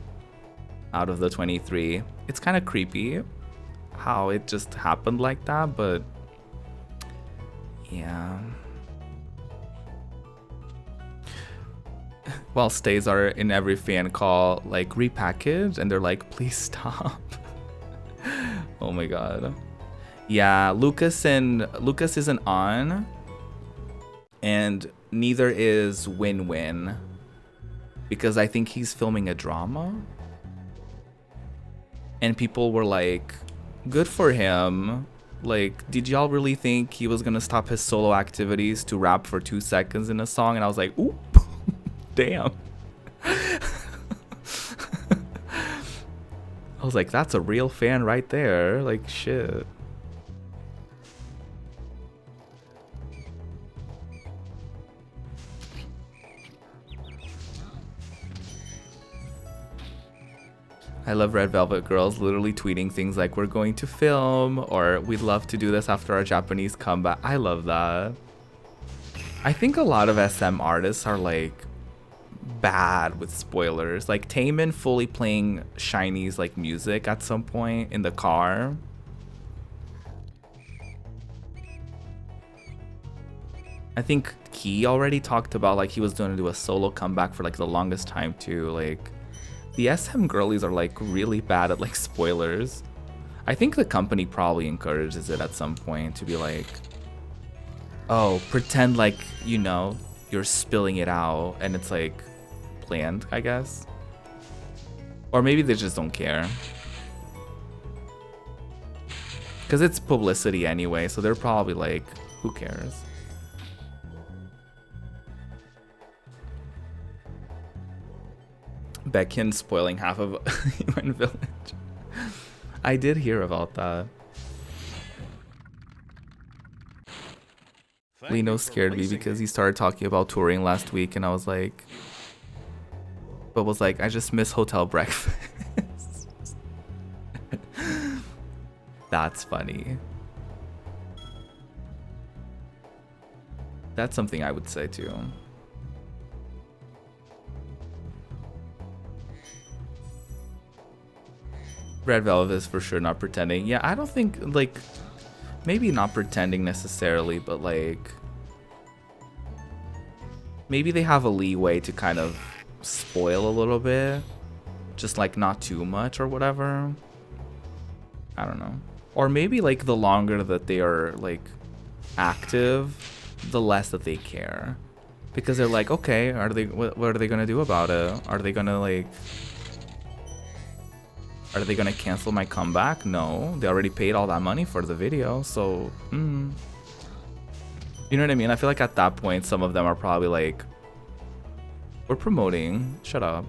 out of the 23. It's kind of creepy how it just happened like that, but yeah. While stays are in every fan call like repackaged, and they're like, please stop. Oh my god. Yeah, Lucas isn't on, and neither is Win-Win, because I think he's filming a drama. And people were like, good for him. Like, did y'all really think he was gonna stop his solo activities to rap for 2 seconds in a song? And I was like, oop, damn. I was like, that's a real fan right there. Like, shit. I love Red Velvet Girls literally tweeting things like, we're going to film, or we'd love to do this after our Japanese comeback. I love that. I think a lot of SM artists are like bad with spoilers. Like Taemin fully playing SHINee's like music at some point in the car. I think Key already talked about like he was going to do a solo comeback for like the longest time too. Like the SM girlies are like really bad at like spoilers. I think the company probably encourages it at some point to be like, oh, pretend like, you know, you're spilling it out and it's like planned, I guess. Or maybe they just don't care. Because it's publicity anyway, so they're probably like, who cares? Baekhyun spoiling half of Human Village. I did hear about that. Lino scared me because he started talking about touring last week, and I was like, I just miss hotel breakfast. That's funny. That's something I would say too. Red Velvet is for sure not pretending. Yeah, I don't think, like, maybe not pretending necessarily, but like maybe they have a leeway to kind of spoil a little bit, just like not too much or whatever. I don't know. Or maybe like the longer that they are like active, the less that they care, because they're like, okay, what are they gonna do about it? Are they gonna cancel my comeback? No, they already paid all that money for the video, so you know what I mean? I feel like at that point some of them are probably like, we're promoting, shut up.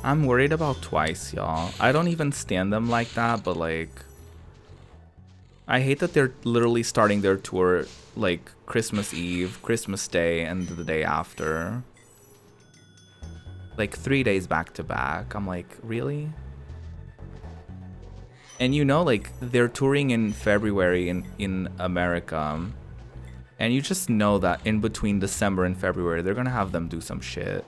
I'm worried about Twice, y'all. I don't even stand them like that, but like I hate that they're literally starting their tour like Christmas Eve, Christmas Day, and the day after. Like 3 days back to back. I'm like, really? And you know, like they're touring in February in America. And you just know that in between December and February, they're gonna have them do some shit.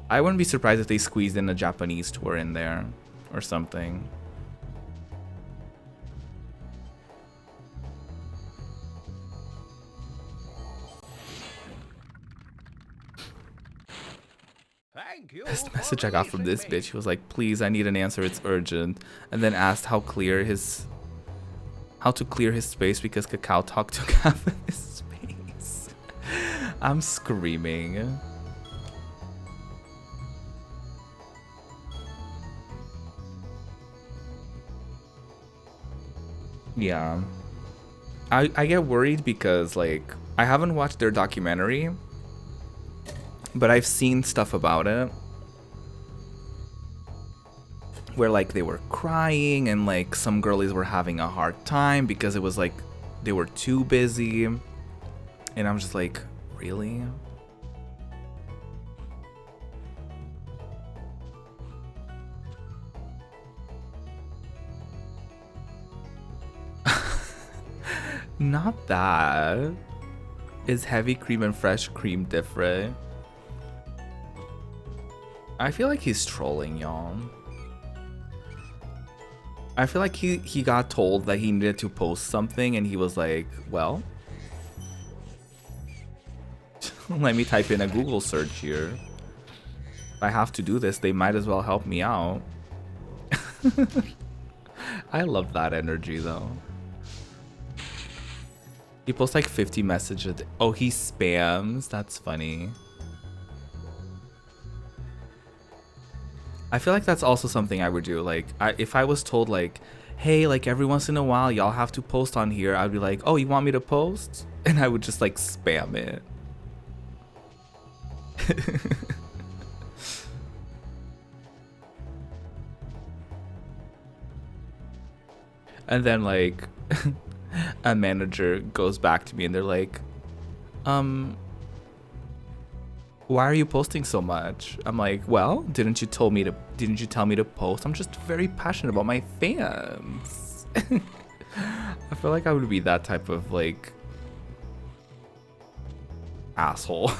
I wouldn't be surprised if they squeezed in a Japanese tour in there or something. Best message I got from this bitch, he was like, please, I need an answer, it's urgent. And then asked how to clear his space because Kakao Talk took half of his space. I'm screaming. Yeah. I get worried because like I haven't watched their documentary, but I've seen stuff about it where like they were crying and like some girlies were having a hard time because it was like they were too busy, and I'm just like, really? Not that. Is heavy cream and fresh cream different? I feel like he's trolling, y'all. I feel like he got told that he needed to post something and he was like, well, let me type in a Google search here. If I have to do this, they might as well help me out. I love that energy though. He posts like 50 messages. Oh, he spams. That's funny. I feel like that's also something I would do. Like, if I was told like, hey, like every once in a while y'all have to post on here, I'd be like, oh, you want me to post? And I would just like spam it. And then like a manager goes back to me and they're like, why are you posting so much? I'm like, well, didn't you tell me to post? I'm just very passionate about my fans. I feel like I would be that type of like asshole.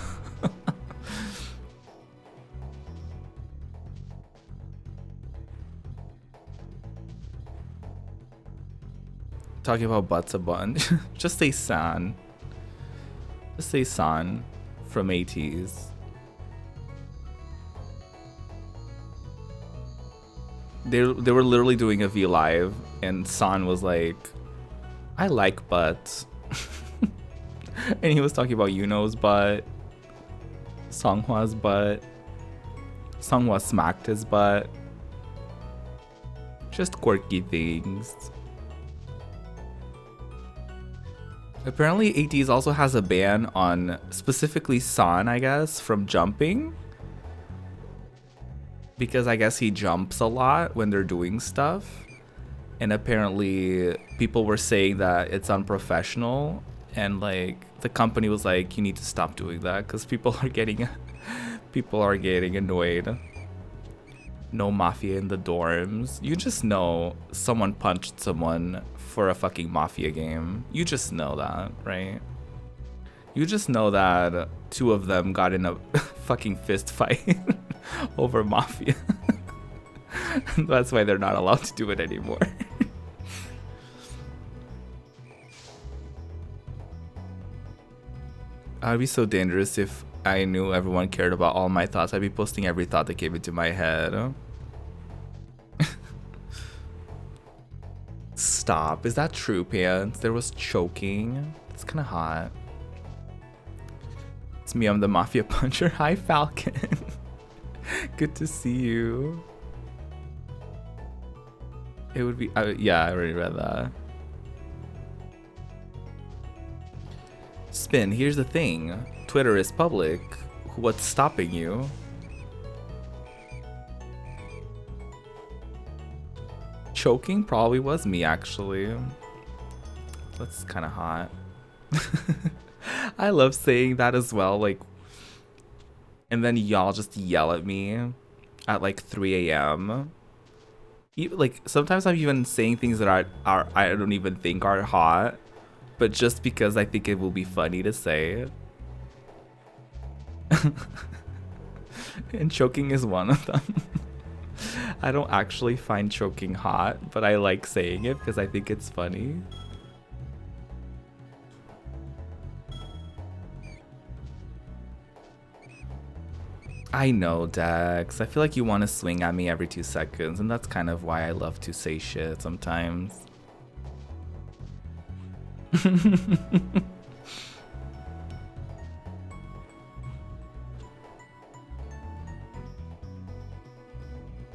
Talking about butts a bunch. Just say San. Just say San from ATs. They were literally doing a V live and San was like, I like butts. And he was talking about Yuno's butt, Songhwa's butt. Songhwa smacked his butt. Just quirky things. Apparently ATs also has a ban on specifically San, I guess, from jumping. Because I guess he jumps a lot when they're doing stuff. And apparently people were saying that it's unprofessional. And like the company was like, you need to stop doing that because people are getting annoyed. No mafia in the dorms. You just know someone punched someone for a fucking mafia game. You just know that, right? You just know that two of them got in a fucking fist fight over mafia. That's why they're not allowed to do it anymore. I'd be so dangerous if I knew everyone cared about all my thoughts. I'd be posting every thought that came into my head. Stop. Is that true, Pants? There was choking. It's kind of hot. It's me, I'm the mafia puncher. Hi, Falcon. Good to see you. It would be... yeah, I already read that. Spin, here's the thing. Twitter is public. What's stopping you? Choking probably was me, actually. That's kind of hot. I love saying that as well, like, and then y'all just yell at me at like 3 a.m. Like sometimes I'm even saying things that are I don't even think are hot, but just because I think it will be funny to say. And choking is one of them. I don't actually find choking hot, but I like saying it because I think it's funny. I know, Dex. I feel like you want to swing at me every 2 seconds, and that's kind of why I love to say shit sometimes.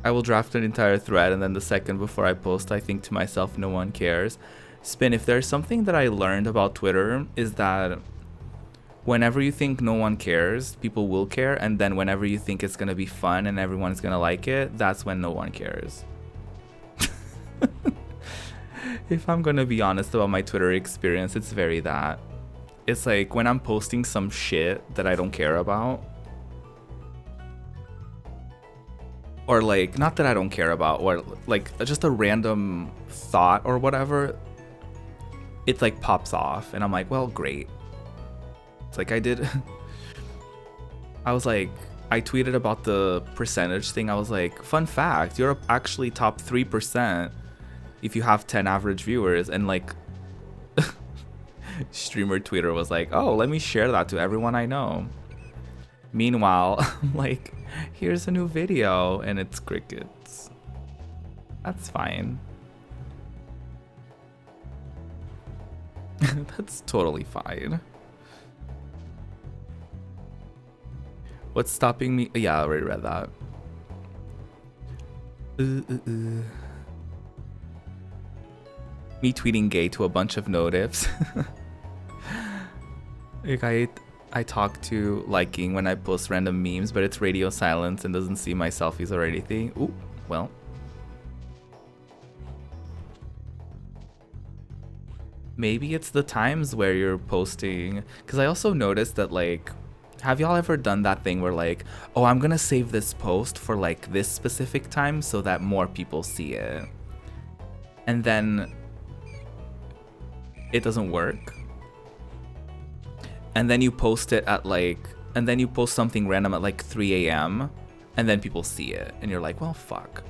I will draft an entire thread, and then the second before I post, I think to myself, no one cares. Spin, if there's something that I learned about Twitter, is that whenever you think no one cares, people will care, and then whenever you think it's gonna be fun and everyone's gonna like it, that's when no one cares. If I'm gonna be honest about my Twitter experience, it's very that. It's like when I'm posting some shit that I don't care about, or like, not that I don't care about, or like just a random thought or whatever, it like pops off, and I'm like, well, great. It's like I did. I was like, I tweeted about the percentage thing. I was like, fun fact, you're actually top 3% if you have 10 average viewers. And like, streamer Twitter was like, oh, let me share that to everyone I know. Meanwhile, I'm like, here's a new video, and it's crickets. That's fine. That's totally fine. What's stopping me? Yeah, I already read that. Me tweeting gay to a bunch of notifs. Like I talk to liking when I post random memes, but it's radio silence and doesn't see my selfies or anything. Ooh, well. Maybe it's the times where you're posting, because I also noticed that, like, have y'all ever done that thing where like, oh, I'm gonna save this post for like this specific time so that more people see it, and then it doesn't work, and then you post it at like, and then you post something random at like 3 a.m. and then people see it and you're like, well, fuck.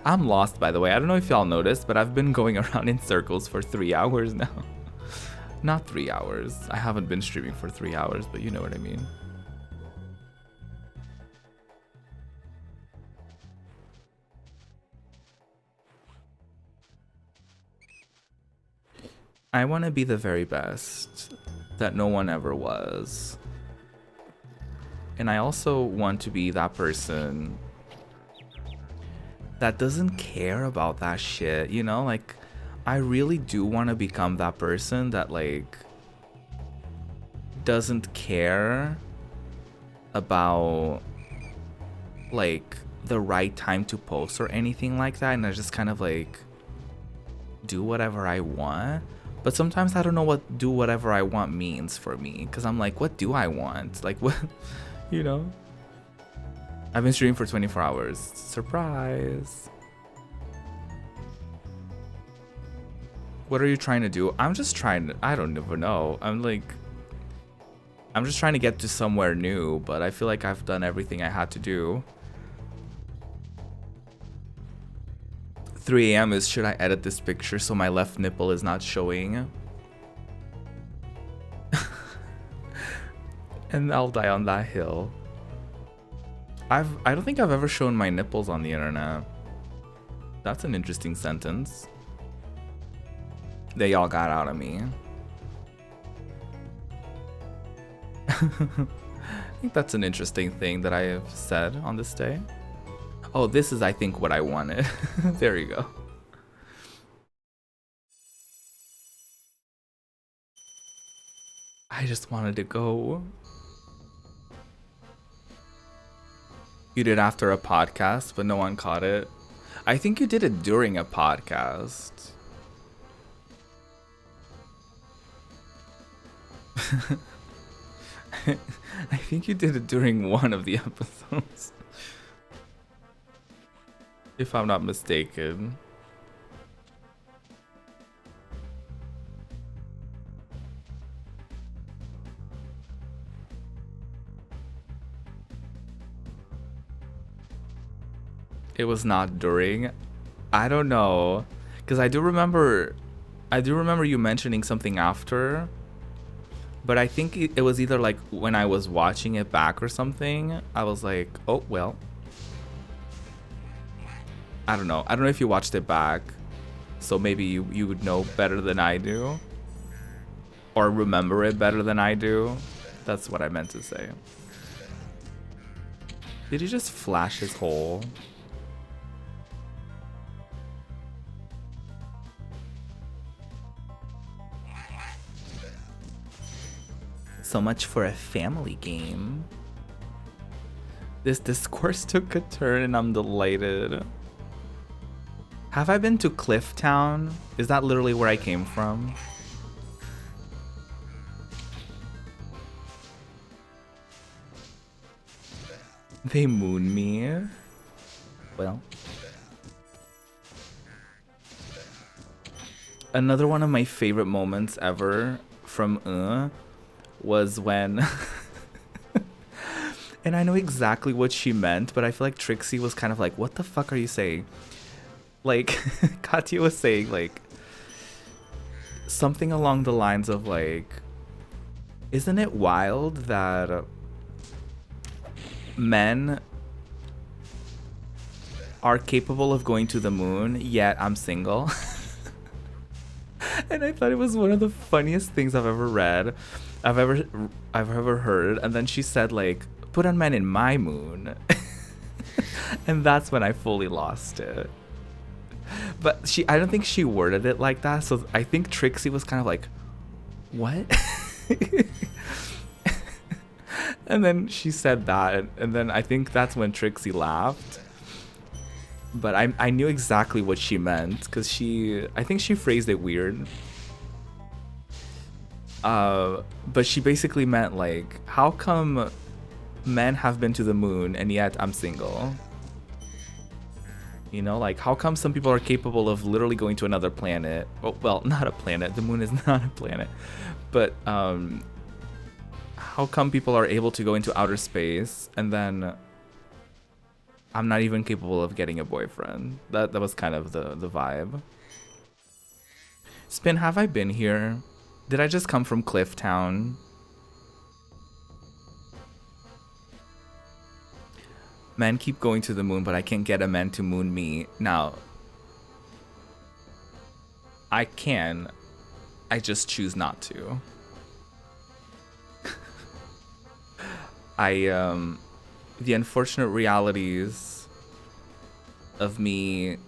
I'm lost, by the way. I don't know if y'all noticed, but I've been going around in circles for 3 hours now. Not 3 hours. I haven't been streaming for 3 hours, but you know what I mean. I want to be the very best that no one ever was. And I also want to be that person that doesn't care about that shit, you know? Like, I really do want to become that person that, like, doesn't care about, like, the right time to post or anything like that, and I just kind of, like, do whatever I want. But sometimes I don't know what do whatever I want means for me, because I'm like, what do I want? Like, what, you know? I've been streaming for 24 hours. Surprise. What are you trying to do? I'm just trying to, I don't even know. I'm just trying to get to somewhere new, but I feel like I've done everything I had to do. 3 a.m. is, should I edit this picture so my left nipple is not showing? And I'll die on that hill. I don't think I've ever shown my nipples on the internet. That's an interesting sentence. They all got out of me. I think that's an interesting thing that I have said on this day. Oh, this is, I think, what I wanted. There you go. I just wanted to go. You did after a podcast, but no one caught it. I think you did it during a podcast. I think you did it during one of the episodes. If I'm not mistaken. It was not during. I don't know, because I do remember you mentioning something after, but I think it was either like when I was watching it back or something. I was like, oh well. I don't know if you watched it back, so maybe you would know better than I do, or remember it better than I do. That's what I meant to say. Did he just flash his hole? So much for a family game. This discourse took a turn and I'm delighted. Have I been to Clifftown? Is that literally where I came from? They moon me. Well. Another one of my favorite moments ever from was when and I know exactly what she meant, but I feel like Trixie was kind of like, what the fuck are you saying? Like, Katya was saying, like, something along the lines of, like, isn't it wild that men are capable of going to the moon, yet I'm single? And I thought it was one of the funniest things I've ever read, I've ever heard. And then she said, like, put on men in my moon. And that's when I fully lost it. But I don't think she worded it like that. So I think Trixie was kind of like, what? And then she said that. And then I think that's when Trixie laughed. But I knew exactly what she meant, because I think she phrased it weird. But she basically meant, like, how come men have been to the moon and yet I'm single? You know, like, how come some people are capable of literally going to another planet? Oh, well, not a planet. The moon is not a planet. But how come people are able to go into outer space and then I'm not even capable of getting a boyfriend? That was kind of the vibe. Spin, have I been here? Did I just come from Clifftown? Men keep going to the moon, but I can't get a man to moon me. Now, I can. I just choose not to. The unfortunate realities of me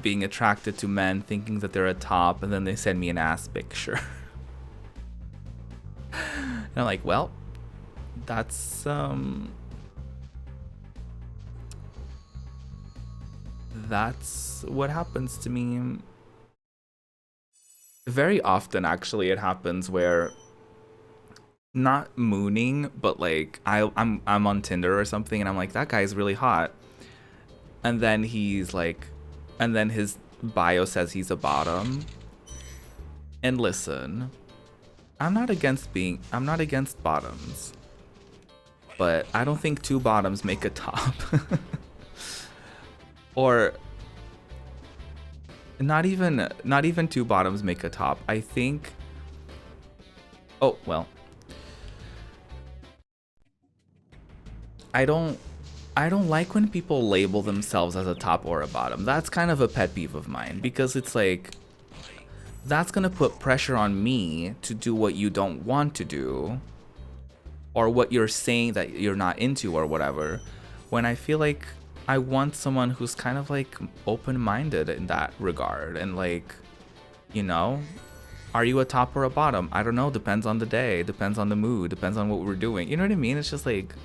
being attracted to men, thinking that they're a top, and then they send me an ass picture. And I'm like, well, that's what happens to me. Very often, actually, it happens where, not mooning, but like I'm on Tinder or something, and I'm like, that guy's really hot, and then he's like, and then his bio says he's a bottom. And listen, I'm not against bottoms, but I don't think two bottoms make a top. Or not even two bottoms make a top. I think, oh well, I don't like when people label themselves as a top or a bottom. That's kind of a pet peeve of mine, because it's like, that's gonna put pressure on me to do what you don't want to do, or what you're saying that you're not into or whatever, when I feel like I want someone who's kind of like open-minded in that regard. And like, you know, are you a top or a bottom? I don't know, depends on the day, depends on the mood, depends on what we're doing. You know what I mean? It's just like,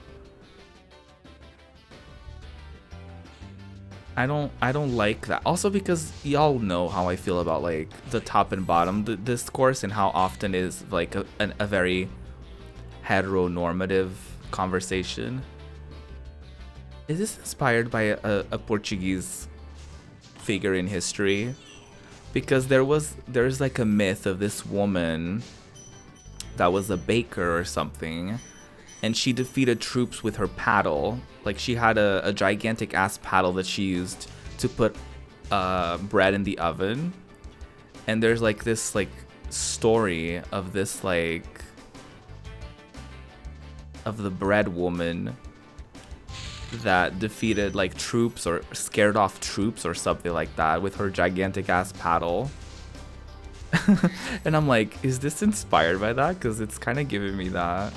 I don't like that. Also because y'all know how I feel about like the top and bottom discourse, and how often is like a very heteronormative conversation. Is this inspired by a Portuguese figure in history? Because there's like a myth of this woman that was a baker or something, and she defeated troops with her paddle. Like, she had a gigantic ass paddle that she used to put bread in the oven. And there's like this like story of this like, of the bread woman that defeated like troops, or scared off troops or something like that, with her gigantic ass paddle. And I'm like, is this inspired by that? Because it's kind of giving me that.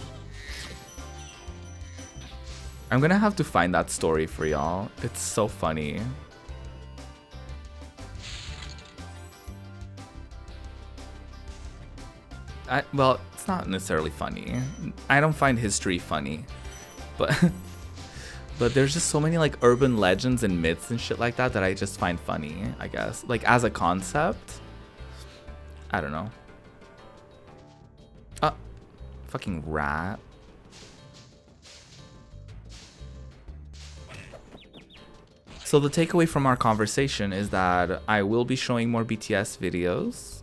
I'm gonna have to find that story for y'all. It's so funny. Well, it's not necessarily funny. I don't find history funny, but but there's just so many like urban legends and myths and shit like that that I just find funny, I guess. Like, as a concept, I don't know. Fucking rat. So the takeaway from our conversation is that I will be showing more BTS videos.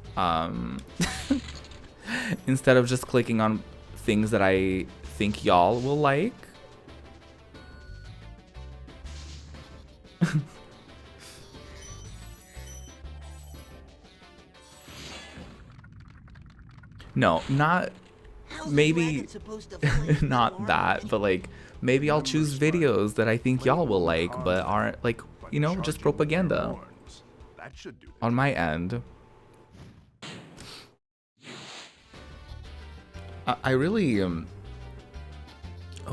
Instead of just clicking on things that I think y'all will like. No, not maybe not that, but like maybe I'll choose videos that I think y'all will like, but aren't like, you know, just propaganda on my end. I really oh,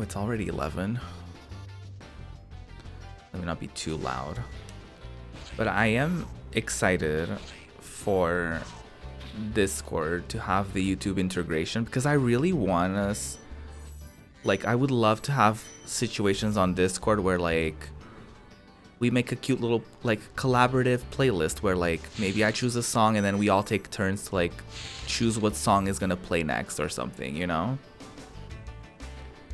it's already 11. Let me not be too loud. But I am excited for Discord to have the YouTube integration, because I really want us, like, I would love to have situations on Discord where like we make a cute little like collaborative playlist where like maybe I choose a song and then we all take turns to like choose what song is gonna play next or something, you know?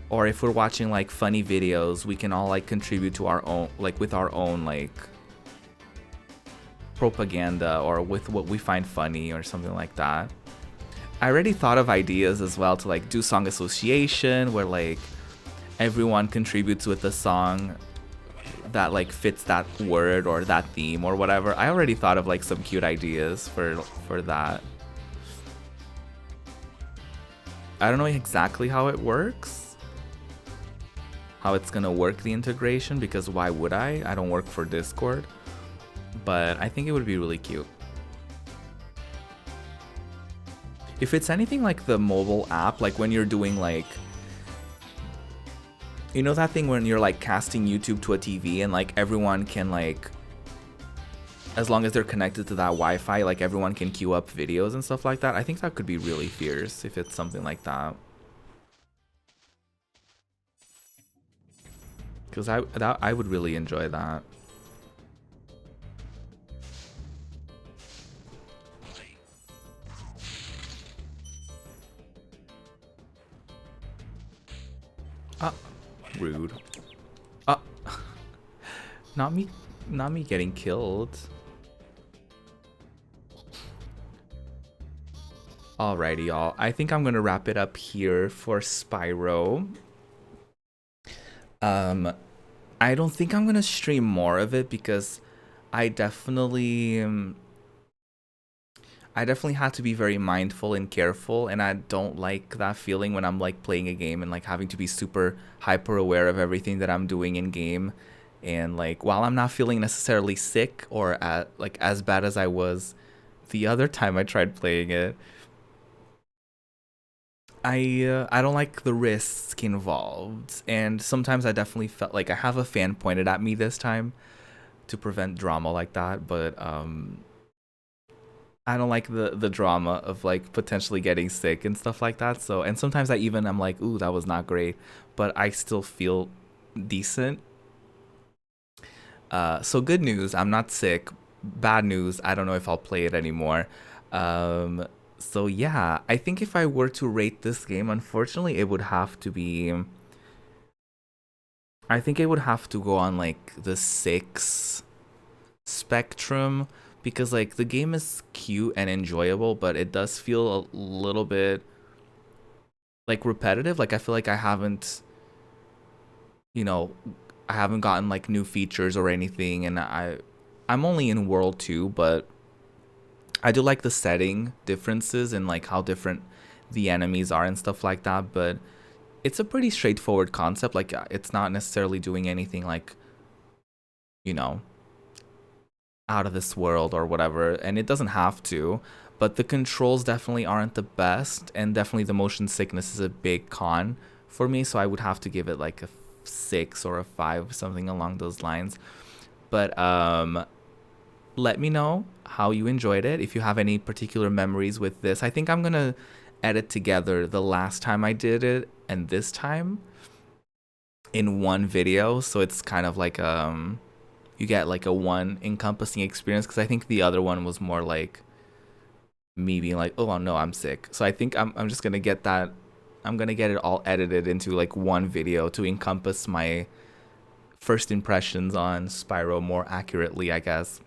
Or if we're watching like funny videos, we can all like contribute to our own, like with our own like propaganda or with what we find funny or something like that. I already thought of ideas as well to like do song association where like everyone contributes with a song that like fits that word or that theme or whatever. I already thought of like some cute ideas for that. I don't know exactly how it works, how it's gonna work, the integration, because why would I? I don't work for Discord, but I think it would be really cute. If it's anything like the mobile app, like when you're doing like, you know that thing when you're like casting YouTube to a TV and like everyone can like, as long as they're connected to that Wi-Fi, like everyone can queue up videos and stuff like that. I think that could be really fierce if it's something like that. Because I would really enjoy that. Rude. Not me getting killed. Alrighty, y'all. I think I'm gonna wrap it up here for Spyro. I don't think I'm gonna stream more of it because I definitely had to be very mindful and careful, and I don't like that feeling when I'm like playing a game and like having to be super hyper aware of everything that I'm doing in game. And like while I'm not feeling necessarily sick or like as bad as I was the other time I tried playing it, I don't like the risk involved. And sometimes I definitely felt like I have a fan pointed at me this time to prevent drama like that, but I don't like the drama of like potentially getting sick and stuff like that. So, and sometimes I'm like, ooh, that was not great, but I still feel decent. So good news, I'm not sick. Bad news, I don't know if I'll play it anymore. So yeah, I think if I were to rate this game, unfortunately, it would have to be, I think it would have to go on like the 6 spectrum, because like the game is cute and enjoyable, but it does feel a little bit like repetitive. Like I feel like I haven't, you know, I haven't gotten like new features or anything, and I'm only in World 2, but I do like the setting differences and like how different the enemies are and stuff like that. But it's a pretty straightforward concept. Like it's not necessarily doing anything like, you know, out of this world or whatever, and it doesn't have to. But the controls definitely aren't the best, and definitely the motion sickness is a big con for me. So I would have to give it like a 6 or a 5, something along those lines. But let me know how you enjoyed it, if you have any particular memories with this. I think I'm gonna edit together the last time I did it and this time in one video, so it's kind of like you get like a one encompassing experience, because I think the other one was more like me being like, oh no, I'm sick. So I think I'm just gonna get that, I'm gonna get it all edited into like one video to encompass my first impressions on Spyro more accurately, I guess.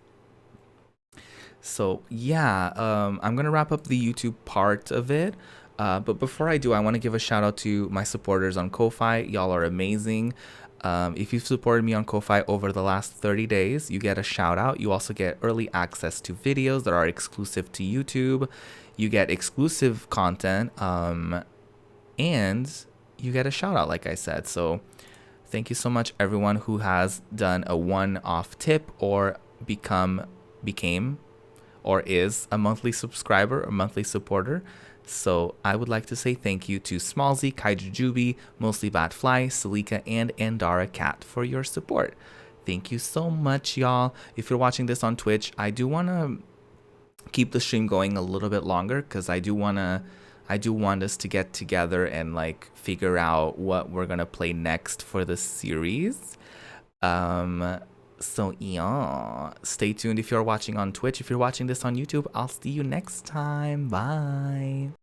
So yeah, I'm gonna wrap up the YouTube part of it. But before I do, I want to give a shout out to my supporters on Ko-Fi. Y'all are amazing. If you've supported me on Ko-Fi over the last 30 days, you get a shout out. You also get early access to videos that are exclusive to YouTube. You get exclusive content, and you get a shout out, like I said. So thank you so much, everyone who has done a one-off tip or became or is a monthly subscriber or monthly supporter. So I would like to say thank you to Smallzy, Kaijujubi, Mostly Batfly, Salika, and Andara Cat for your support. Thank you so much, y'all. If you're watching this on Twitch, I do want to keep the stream going a little bit longer because I do want us to get together and like figure out what we're gonna play next for the series. So yeah, stay tuned if you're watching on Twitch. If you're watching this on YouTube, I'll see you next time. Bye.